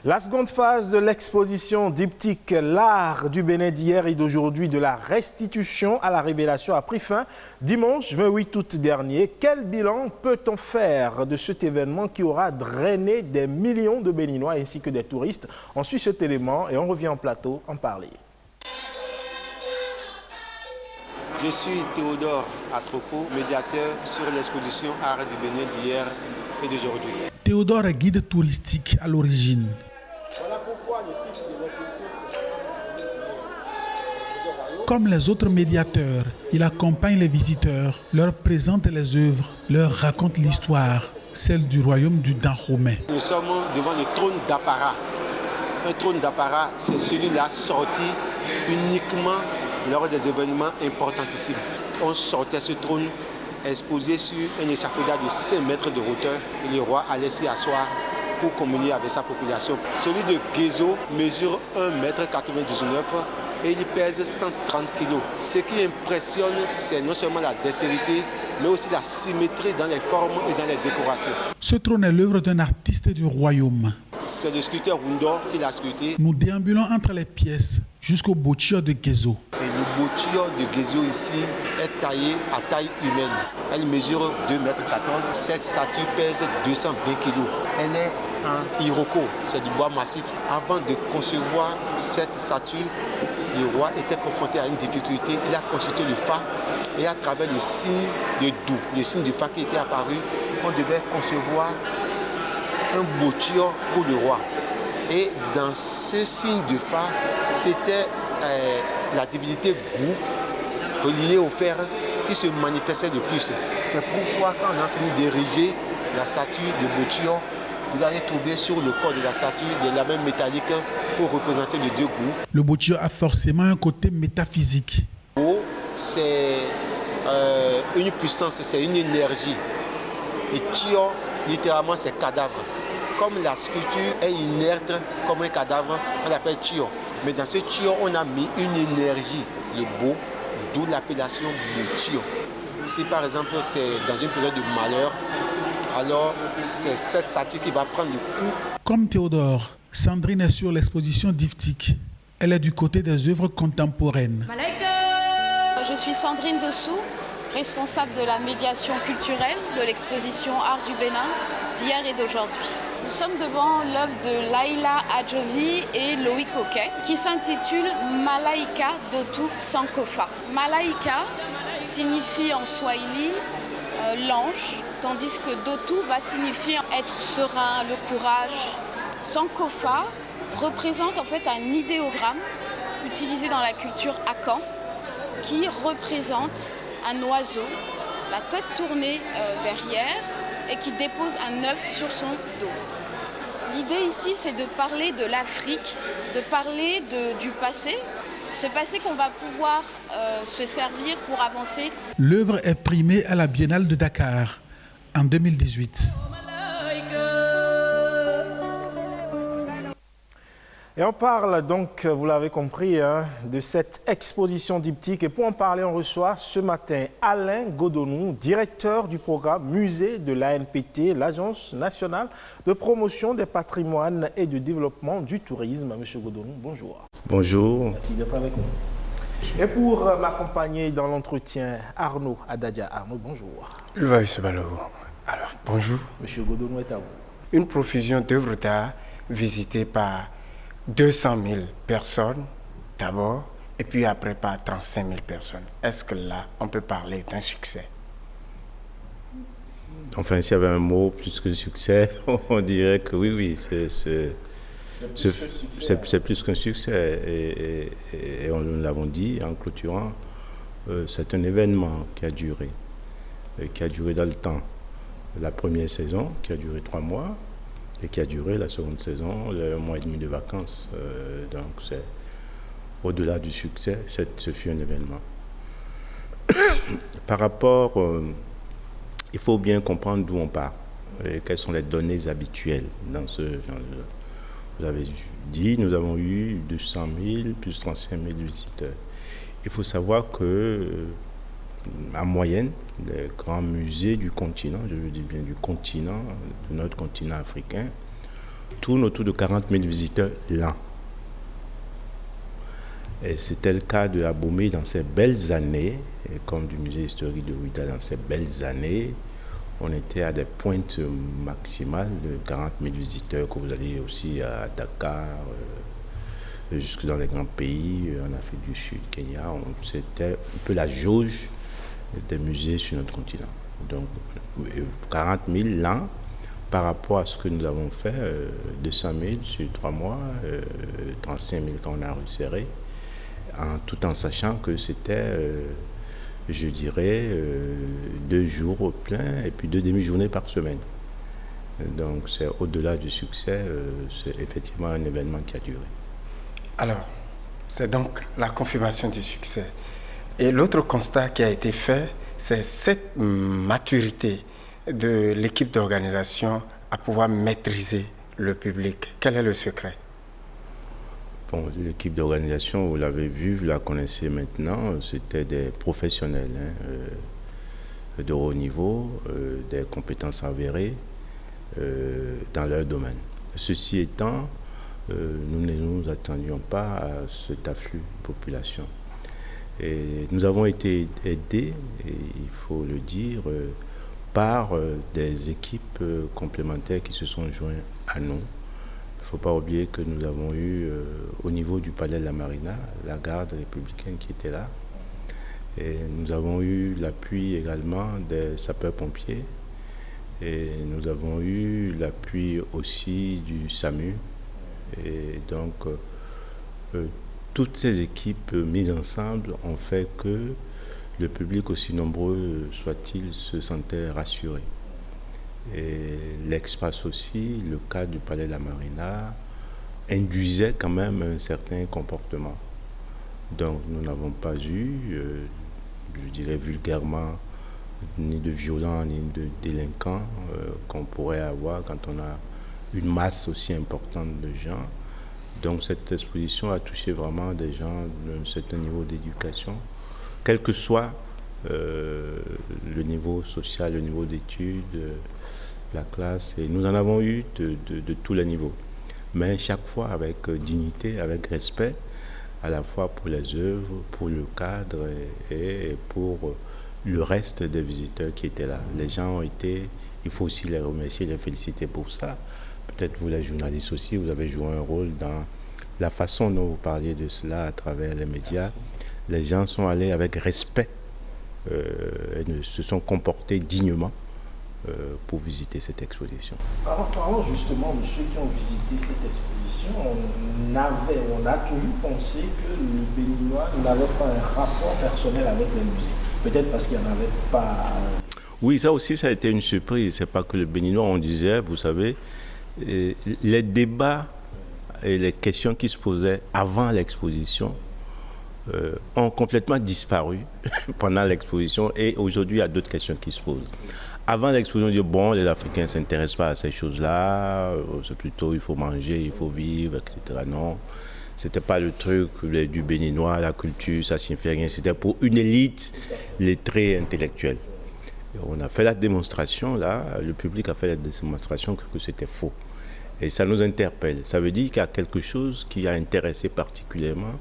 La seconde phase de l'exposition diptyque L'art du Bénin d'hier et d'aujourd'hui de la restitution à la révélation a pris fin dimanche 28 août dernier. Quel bilan peut-on faire de cet événement qui aura drainé des millions de Béninois ainsi que des touristes? On suit cet élément et on revient en plateau en parler. Je suis Théodore Atropo, médiateur sur l'exposition Art du Bénin d'hier et d'aujourd'hui. Théodore est guide touristique à l'origine. Voilà pourquoi le titre de l'exposition, c'est... Comme les autres médiateurs, il accompagne les visiteurs, leur présente les œuvres, leur raconte l'histoire, celle du royaume du Dahomey. Nous sommes devant le trône d'apparat. Un trône d'apparat, c'est celui-là sorti uniquement lors des événements importantissimes. On sortait ce trône exposé sur un échafaudage de 5 mètres de hauteur et le roi allait s'y asseoir pour communier avec sa population. Celui de Guézo mesure 1,99 m et il pèse 130 kg. Ce qui impressionne, c'est non seulement la dextérité, mais aussi la symétrie dans les formes et dans les décorations. Ce trône est l'œuvre d'un artiste du royaume. C'est le sculpteur Wundor qui l'a sculpté. Nous déambulons entre les pièces jusqu'au boccio de Gezo. Et le boccio de Gezo ici est taillé à taille humaine. Elle mesure 2,14 m. Cette statue pèse 220 kg. Elle est en iroko, c'est du bois massif. Avant de concevoir cette statue, le roi était confronté à une difficulté. Il a constitué le fa et à travers le signe de Dou, le signe du fa qui était apparu, on devait concevoir un boccio pour le roi. Et dans ce signe de fa, c'était la divinité Gou, reliée au fer, qui se manifestait de plus. C'est pourquoi quand on a fini d'ériger la statue de boccio, vous allez trouver sur le corps de la statue des lamelles métalliques pour représenter les deux Gou. Le boccio a forcément un côté métaphysique. Gou, c'est une puissance, c'est une énergie. Et Chio, littéralement, c'est cadavre. Comme la sculpture est inerte comme un cadavre, on l'appelle Chio. Mais dans ce Chio, on a mis une énergie, le beau, d'où l'appellation Chio. Si par exemple c'est dans une période de malheur, alors c'est cette statue qui va prendre le coup. Comme Théodore, Sandrine est sur l'exposition diptyque. Elle est du côté des œuvres contemporaines. Je suis Sandrine Dessous, responsable de la médiation culturelle de l'exposition Art du Bénin d'hier et d'aujourd'hui. Nous sommes devant l'œuvre de Laila Adjovi et Loïc Oquet qui s'intitule Malaika Dotu Sankofa. Malaika signifie en swahili l'ange, tandis que Dotu va signifier être serein, le courage. Sankofa représente en fait un idéogramme utilisé dans la culture Akan qui représente un oiseau, la tête tournée derrière et qui dépose un œuf sur son dos. L'idée ici, c'est de parler de l'Afrique, de parler du passé, ce passé qu'on va pouvoir se servir pour avancer. L'œuvre est primée à la Biennale de Dakar en 2018. Et on parle donc, vous l'avez compris, de cette exposition diptyque. Et pour en parler, on reçoit ce matin Alain Godonou, directeur du programme Musée de l'ANPT, l'Agence nationale de promotion des patrimoines et de développement du tourisme. Monsieur Godonou, bonjour. Bonjour. Merci d'être avec nous. Et pour m'accompagner dans l'entretien, Arnaud Adadia. Arnaud, bonjour. Alors, bonjour. Monsieur Godonou est à vous. Une profusion d'œuvres d'art visitées par 200 000 personnes d'abord, et puis après par 35 000 personnes. Est-ce que là, on peut parler d'un succès? Enfin, s'il y avait un mot plus que succès, on dirait que oui, c'est plus qu'un succès. Et nous l'avons dit en clôturant, c'est un événement qui a duré dans le temps. La première saison, qui a duré 3 mois, et qui a duré la seconde saison, le mois et demi de vacances. Donc, c'est au-delà du succès, ce fut un événement. Par rapport, il faut bien comprendre d'où on part et quelles sont les données habituelles dans ce genre de... Vous avez dit, nous avons eu 200 000 plus 35 000 visiteurs. Il faut savoir que, en moyenne, les grands musées du continent, je veux dire bien du continent, de notre continent africain, tournent autour de 40 000 visiteurs l'an. Et c'était le cas de Abomey dans ces belles années, et comme du musée historique de Ouidah dans ces belles années, on était à des pointes maximales de 40 000 visiteurs, que vous allez aussi à Dakar, jusque dans les grands pays, en Afrique du Sud, Kenya. C'était un peu la jauge des musées sur notre continent. Donc 40 000 l'an par rapport à ce que nous avons fait, 200 000 sur 3 mois, 35 000 quand on a resserré, tout en sachant que c'était, je dirais, 2 jours pleins et puis 2 demi-journées par semaine. Donc c'est au-delà du succès, c'est effectivement un événement qui a duré. Alors, c'est donc la confirmation du succès. Et l'autre constat qui a été fait, c'est cette maturité de l'équipe d'organisation à pouvoir maîtriser le public. Quel est le secret? Bon, l'équipe d'organisation, vous l'avez vu, vous la connaissez maintenant, c'était des professionnels de haut niveau, des compétences avérées dans leur domaine. Ceci étant, nous ne nous attendions pas à cet afflux de population. Et nous avons été aidés, et il faut le dire, par des équipes complémentaires qui se sont joints à nous. Il ne faut pas oublier que nous avons eu au niveau du palais de la Marina, la garde républicaine qui était là. Et nous avons eu l'appui également des sapeurs-pompiers. Et nous avons eu l'appui aussi du SAMU. Et donc, toutes ces équipes mises ensemble ont fait que le public, aussi nombreux soit-il, se sentait rassuré. Et l'espace aussi, le cas du palais de la Marina, induisait quand même un certain comportement. Donc nous n'avons pas eu, je dirais vulgairement, ni de violents, ni de délinquants qu'on pourrait avoir quand on a une masse aussi importante de gens. Donc cette exposition a touché vraiment des gens d'un certain niveau d'éducation, quel que soit le niveau social, le niveau d'études, la classe. Et nous en avons eu de tous les niveaux. Mais chaque fois avec dignité, avec respect, à la fois pour les œuvres, pour le cadre et pour le reste des visiteurs qui étaient là. Les gens ont été, il faut aussi les remercier, les féliciter pour ça. Peut-être vous les journalistes aussi, vous avez joué un rôle dans la façon dont vous parliez de cela à travers les médias. Les gens sont allés avec respect et se sont comportés dignement pour visiter cette exposition. Parlons justement de ceux qui ont visité cette exposition. On a toujours pensé que le Béninois n'avait pas un rapport personnel avec les musées. Peut-être parce qu'il n'y en avait pas... Oui, ça aussi, ça a été une surprise. C'est pas que le Béninois, on disait, vous savez, les débats et les questions qui se posaient avant l'exposition ont complètement disparu pendant l'exposition, et aujourd'hui, il y a d'autres questions qui se posent. Avant l'exposition, on dit bon, les Africains ne s'intéressent pas à ces choses-là, c'est plutôt il faut manger, il faut vivre, etc. Non, c'était pas le truc du Béninois, la culture, ça signifie rien, c'était pour une élite lettrée intellectuelle. Et on a fait la démonstration, là, le public a fait la démonstration que c'était faux. Et ça nous interpelle. Ça veut dire qu'il y a quelque chose qui a intéressé particulièrement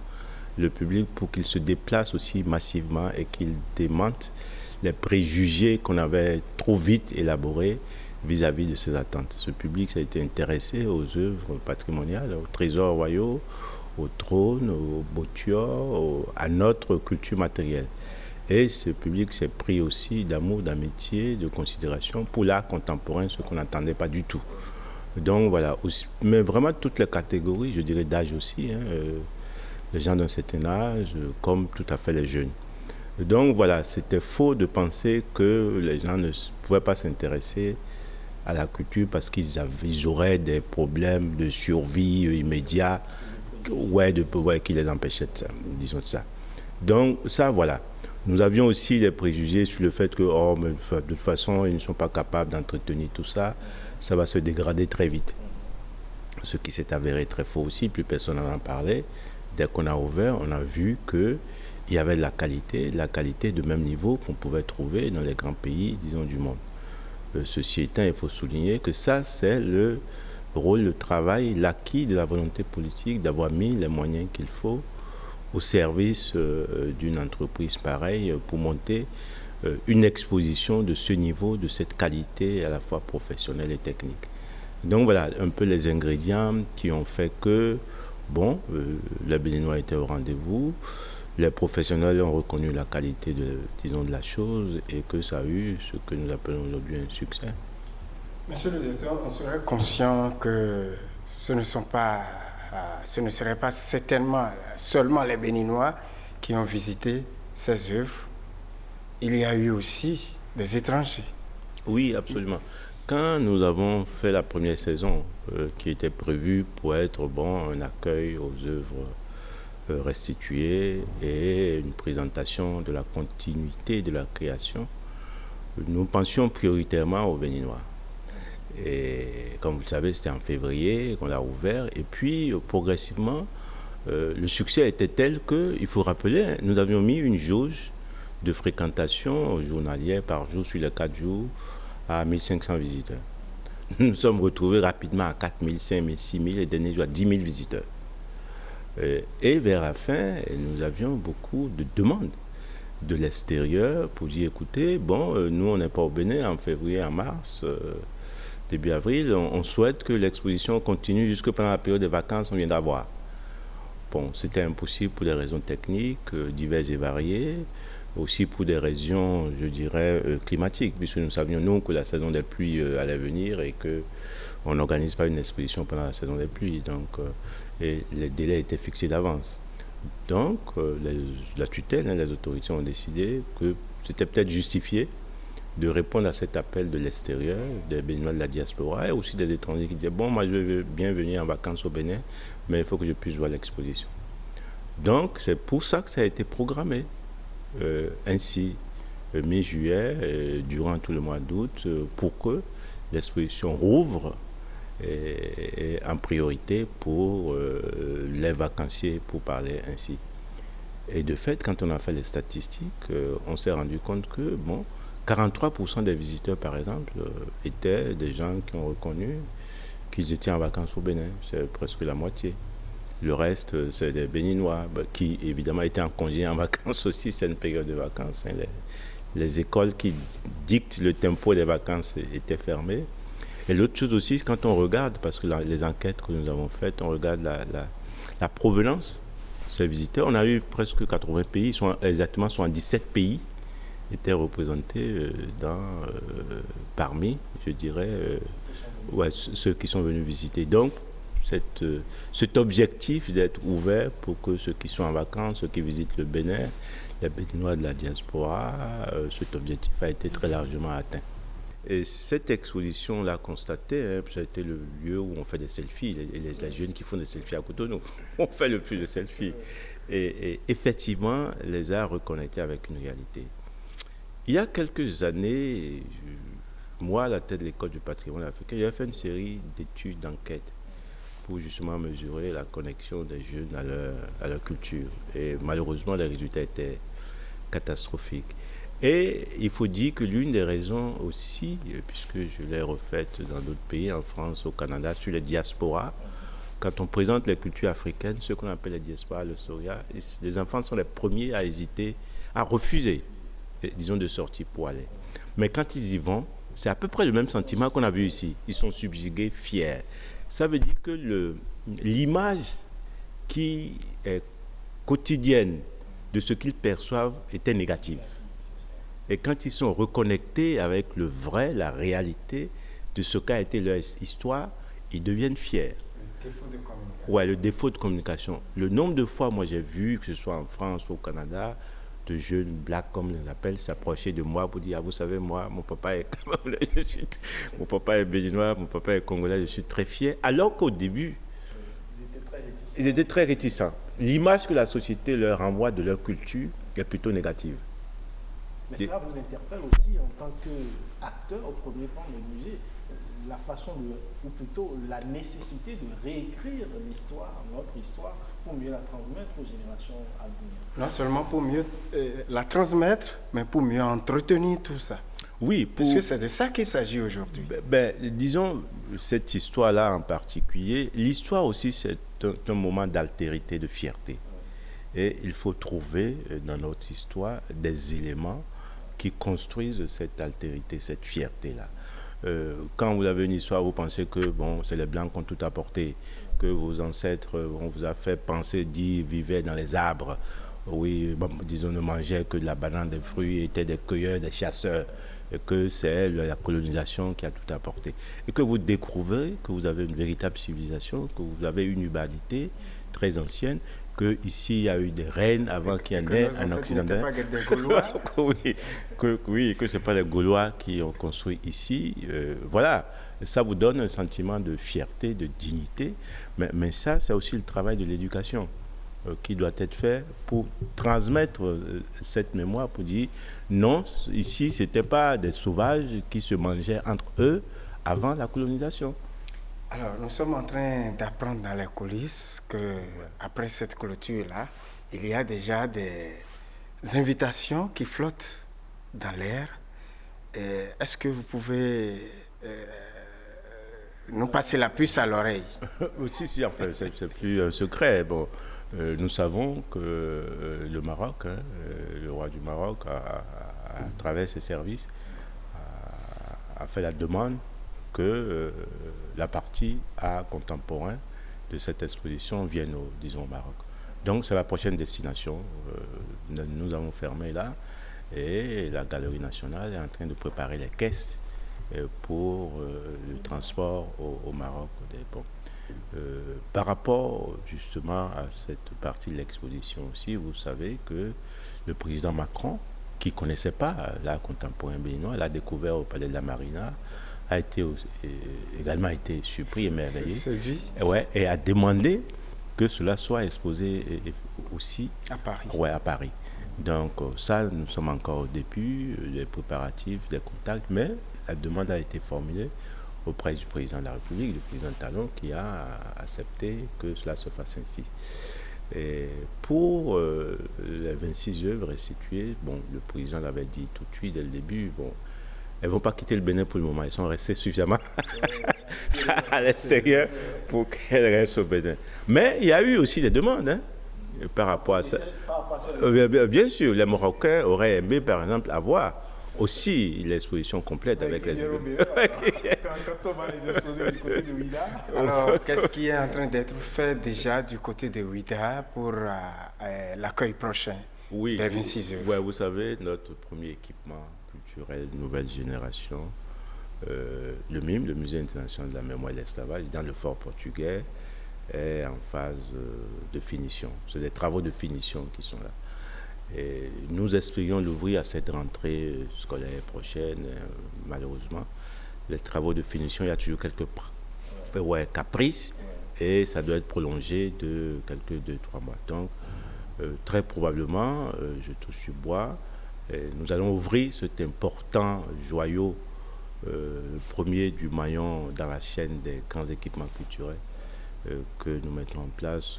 le public pour qu'il se déplace aussi massivement et qu'il démente les préjugés qu'on avait trop vite élaborés vis-à-vis de ces attentes. Ce public a été intéressé aux œuvres patrimoniales, aux trésors royaux, au trône, au bottior, à notre culture matérielle. Et ce public s'est pris aussi d'amour, d'amitié, de considération pour l'art contemporain, ce qu'on n'attendait pas du tout. Donc voilà, mais vraiment toutes les catégories, je dirais d'âge aussi, les gens d'un certain âge, comme tout à fait les jeunes. Donc voilà, c'était faux de penser que les gens ne pouvaient pas s'intéresser à la culture parce qu'ils auraient des problèmes de survie immédiat qui les empêchaient de ça, disons de ça. Donc ça, voilà. Nous avions aussi des préjugés sur le fait que mais de toute façon, ils ne sont pas capables d'entretenir tout ça. Ça va se dégrader très vite. Ce qui s'est avéré très faux aussi, plus personne n'en parlait. Dès qu'on a ouvert, on a vu qu'il y avait de la qualité de même niveau qu'on pouvait trouver dans les grands pays, disons, du monde. Ceci étant, il faut souligner que ça, c'est le rôle, le travail, l'acquis de la volonté politique d'avoir mis les moyens qu'il faut au service d'une entreprise pareille pour monter une exposition de ce niveau, de cette qualité à la fois professionnelle et technique. Donc voilà un peu les ingrédients qui ont fait que, bon, les Béninois étaient au rendez-vous, les professionnels ont reconnu la qualité de la chose et que ça a eu ce que nous appelons aujourd'hui un succès. Monsieur le directeur, on serait conscient que ce ne serait pas certainement seulement les Béninois qui ont visité ces œuvres. Il y a eu aussi des étrangers. Oui, absolument. Quand nous avons fait la première saison, qui était prévue pour être un accueil aux œuvres restituées et une présentation de la continuité de la création, nous pensions prioritairement aux Béninois. Et comme vous le savez, c'était en février qu'on l'a ouvert. Et puis, progressivement, le succès était tel qu'il faut rappeler, nous avions mis une jauge de fréquentation journalière par jour sur les 4 jours à 1500 visiteurs. Nous nous sommes retrouvés rapidement à 4000, 5000, 6000 et derniers jours à 10 000 visiteurs. Et vers la fin, nous avions beaucoup de demandes de l'extérieur pour dire, écoutez, nous on n'est pas au Bénin en février, en mars, début avril, on souhaite que l'exposition continue jusque pendant la période des vacances qu'on vient d'avoir. Bon, c'était impossible pour des raisons techniques, diverses et variées, aussi pour des raisons, je dirais, climatiques, puisque nous savions, nous, que la saison des pluies allait venir et qu'on n'organise pas une exposition pendant la saison des pluies. Donc, et les délais étaient fixés d'avance. Donc, la tutelle, les autorités ont décidé que c'était peut-être justifié de répondre à cet appel de l'extérieur, des Béninois de la diaspora et aussi des étrangers qui disaient, moi je veux bien venir en vacances au Bénin, mais il faut que je puisse voir l'exposition. Donc, c'est pour ça que ça a été programmé. Ainsi, mi-juillet, durant tout le mois d'août, pour que l'exposition rouvre et en priorité pour les vacanciers, pour parler ainsi. Et de fait, quand on a fait les statistiques, on s'est rendu compte que 43% des visiteurs, par exemple, étaient des gens qui ont reconnu qu'ils étaient en vacances au Bénin. C'est presque la moitié. Le reste, c'est des Béninois qui, évidemment, étaient en congé en vacances aussi. C'est une période de vacances. Les écoles qui dictent le tempo des vacances étaient fermées. Et l'autre chose aussi, quand on regarde, parce que les enquêtes que nous avons faites, on regarde la provenance de ces visiteurs. On a eu presque 80 pays, exactement 77 pays étaient représentés parmi, je dirais, ceux qui sont venus visiter. Donc, cet objectif d'être ouvert pour que ceux qui sont en vacances, ceux qui visitent le Bénin, les Béninois de la diaspora, cet objectif a été très largement atteint. Et cette exposition l'a constaté, ça a été le lieu où on fait des selfies, les jeunes qui font des selfies à Cotonou, on fait le plus de selfies. Et effectivement, les a reconnectés avec une réalité. Il y a quelques années, moi, à la tête de l'école du patrimoine africain, j'ai fait une série d'études, d'enquêtes pour justement mesurer la connexion des jeunes à leur culture. Et malheureusement, les résultats étaient catastrophiques. Et il faut dire que l'une des raisons aussi, puisque je l'ai refaite dans d'autres pays, en France, au Canada, sur les diasporas, quand on présente les cultures africaines, ce qu'on appelle les diasporas, le Soria, les enfants sont les premiers à hésiter, à refuser, disons, de sortir pour aller. Mais quand ils y vont, c'est à peu près le même sentiment qu'on a vu ici. Ils sont subjugués, fiers. Ça veut dire que l'image qui est quotidienne de ce qu'ils perçoivent était négative. Et quand ils sont reconnectés avec le vrai, la réalité de ce qu'a été leur histoire, ils deviennent fiers. Le défaut de communication. Ouais, le défaut de communication. Le nombre de fois, moi j'ai vu, que ce soit en France ou au Canada, de jeunes blacks, comme on les appelle, s'approcher de moi pour dire, vous savez, moi, mon papa est camerounais, mon papa est béninois, mon papa est congolais, je suis très fier. Alors qu'au début, ils étaient très réticents. L'image que la société leur renvoie de leur culture est plutôt négative. Mais cela vous interpelle aussi en tant qu'acteur au premier plan du musée, la façon ou plutôt la nécessité de réécrire l'histoire, notre histoire, pour mieux la transmettre aux générations à venir. Non seulement pour mieux la transmettre, mais pour mieux entretenir tout ça. Oui, parce que c'est de ça qu'il s'agit aujourd'hui. Disons, cette histoire-là en particulier, l'histoire aussi, c'est un moment d'altérité, de fierté. Et il faut trouver dans notre histoire des éléments qui construisent cette altérité, cette fierté-là. Quand vous avez une histoire, vous pensez que c'est les Blancs qui ont tout apporté, que vos ancêtres, on vous a fait penser, vivaient dans les arbres, disons, ne mangeaient que de la banane, des fruits, étaient des cueilleurs, des chasseurs, et que c'est la colonisation qui a tout apporté. Et que vous découvrez que vous avez une véritable civilisation, que vous avez une humanité très ancienne, que ici il y a eu des reines avant qu'il y en ait un Occidental. Que ce n'est pas les Gaulois qui ont construit ici. Voilà, ça vous donne un sentiment de fierté, de dignité. Mais ça, c'est aussi le travail de l'éducation qui doit être fait pour transmettre cette mémoire, pour dire non, ici, ce n'était pas des sauvages qui se mangeaient entre eux avant la colonisation. Alors, nous sommes en train d'apprendre dans les coulisses qu'après cette clôture-là, il y a déjà des invitations qui flottent dans l'air. Est-ce que vous pouvez nous passer la puce à l'oreille? Si, enfin, c'est plus un secret. Bon, nous savons que le Maroc, le roi du Maroc, à travers ses services, a fait la demande que la partie art contemporain de cette exposition vienne au Maroc. Donc c'est la prochaine destination. Nous avons fermé là et la Galerie nationale est en train de préparer les caisses pour le transport au Maroc. Par rapport justement à cette partie de l'exposition aussi, vous savez que le président Macron, qui ne connaissait pas l'art contemporain béninois, l'a découvert au Palais de la Marina, a également été surpris et émerveillé et a demandé que cela soit exposé aussi à Paris. À Paris. Donc ça, nous sommes encore au début des préparatifs, des contacts, mais la demande a été formulée auprès du président de la République, du président Talon, qui a accepté que cela se fasse ainsi. Et pour les 26 œuvres restituées, le président l'avait dit tout de suite dès le début, elles ne vont pas quitter le Bénin pour le moment, elles sont restées suffisamment à l'extérieur pour qu'elles restent au Bénin. Mais il y a eu aussi des demandes par rapport à ça. Bien sûr, les Marocains auraient aimé, par exemple, avoir aussi l'exposition complète avec les œuvres. Quand on va les exposer du côté de Ouida. Alors, qu'est-ce qui est en train d'être fait déjà du côté de Ouida pour l'accueil prochain des 26 œuvres? Oui, vous savez, notre premier équipement culturel nouvelle génération, le MIM, le Musée international de la mémoire et de l'esclavage, dans le fort portugais, est en phase de finition. C'est des travaux de finition qui sont là. Et nous espérions l'ouvrir à cette rentrée scolaire prochaine. Malheureusement, les travaux de finition, il y a toujours quelques caprices et ça doit être prolongé de quelques 2-3 mois. Donc, très probablement, je touche du bois, nous allons ouvrir cet important joyau, le premier du maillon dans la chaîne des grands équipements culturels que nous mettons en place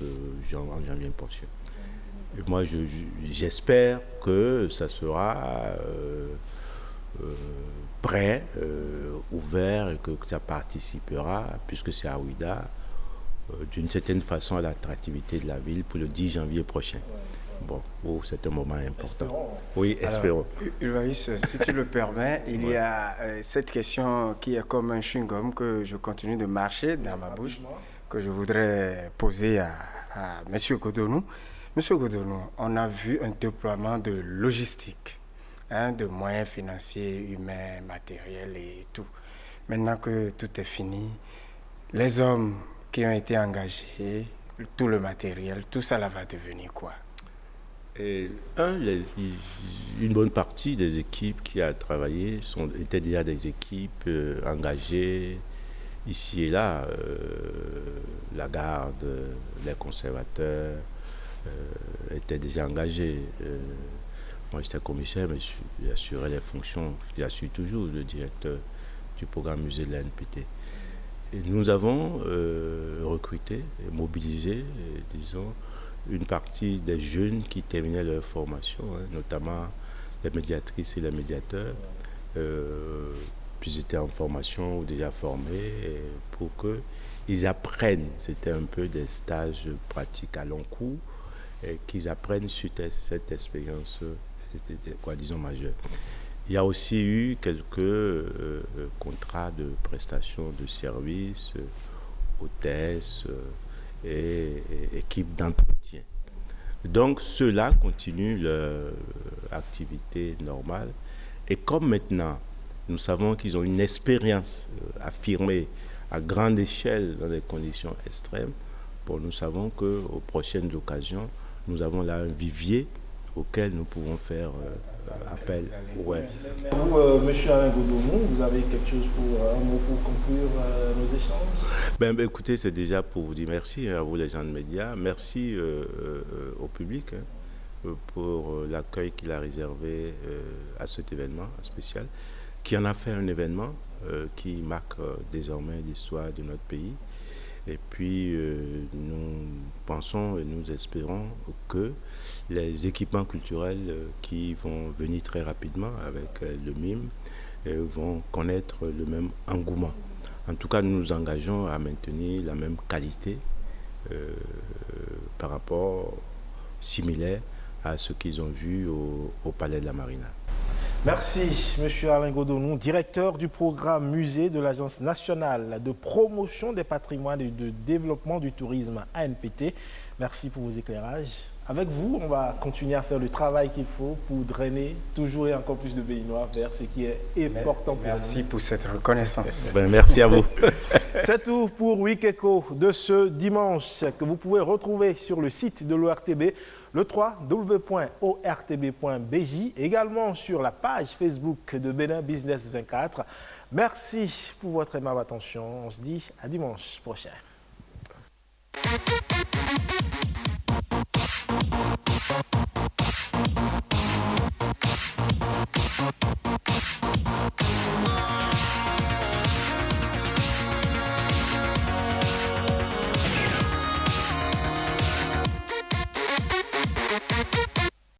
en janvier prochain. Et moi, j'espère que ça sera prêt, ouvert, et que ça participera, puisque c'est à Ouida, d'une certaine façon à l'attractivité de la ville pour le 10 janvier prochain. C'est un moment important. Espérons. Oui, espérons. Ulvaïs, si tu le permets, il y a cette question qui est comme un chewing-gum que je continue de marcher dans ma bouche, que je voudrais poser à M. Godonou. Monsieur Godonou, on a vu un déploiement de logistique, de moyens financiers, humains, matériels et tout. Maintenant que tout est fini, les hommes qui ont été engagés, tout le matériel, tout ça là va devenir quoi? Une bonne partie des équipes qui a travaillé étaient déjà des équipes engagées ici et là. La garde, les conservateurs étaient déjà engagés. Moi j'étais commissaire, mais j'assurais les fonctions, j'assure toujours le directeur du programme musée de la NPT. Et nous avons recruté et mobilisé, disons, une partie des jeunes qui terminaient leur formation, notamment les médiatrices et les médiateurs, puis ils étaient en formation ou déjà formés pour qu'ils apprennent, c'était un peu des stages pratiques à long cours, et qu'ils apprennent suite à cette expérience, disons, majeure. Il y a aussi eu quelques contrats de prestation de services, hôtesses, et équipe d'entretien. Donc ceux-là continuent leur activité normale. Et comme maintenant, nous savons qu'ils ont une expérience affirmée à grande échelle dans des conditions extrêmes, nous savons qu'aux prochaines occasions, nous avons là un vivier auquel nous pouvons faire appel. Ouais. Vous, monsieur Alain Godonou, vous avez quelque chose un mot pour conclure nos échanges? Écoutez, c'est déjà pour vous dire merci à vous les gens de médias, merci au public pour l'accueil qu'il a réservé à cet événement spécial, qui en a fait un événement qui marquent désormais l'histoire de notre pays. Et puis, nous pensons et nous espérons que les équipements culturels qui vont venir très rapidement avec le MIM vont connaître le même engouement. En tout cas, nous nous engageons à maintenir la même qualité par rapport similaire à ce qu'ils ont vu au Palais de la Marina. Merci, M. Alain Godonou, directeur du programme musée de l'Agence nationale de promotion des patrimoines et de développement du tourisme ANPT. Merci pour vos éclairages. Avec vous, on va continuer à faire le travail qu'il faut pour drainer toujours et encore plus de Béninois vers ce qui est important pour nous. Merci pour cette reconnaissance. Merci à vous. C'est tout pour Week Echo de ce dimanche que vous pouvez retrouver sur le site de l'ORTB, le www.ortb.bj, également sur la page Facebook de Bénin Business 24. Merci pour votre aimable attention. On se dit à dimanche prochain.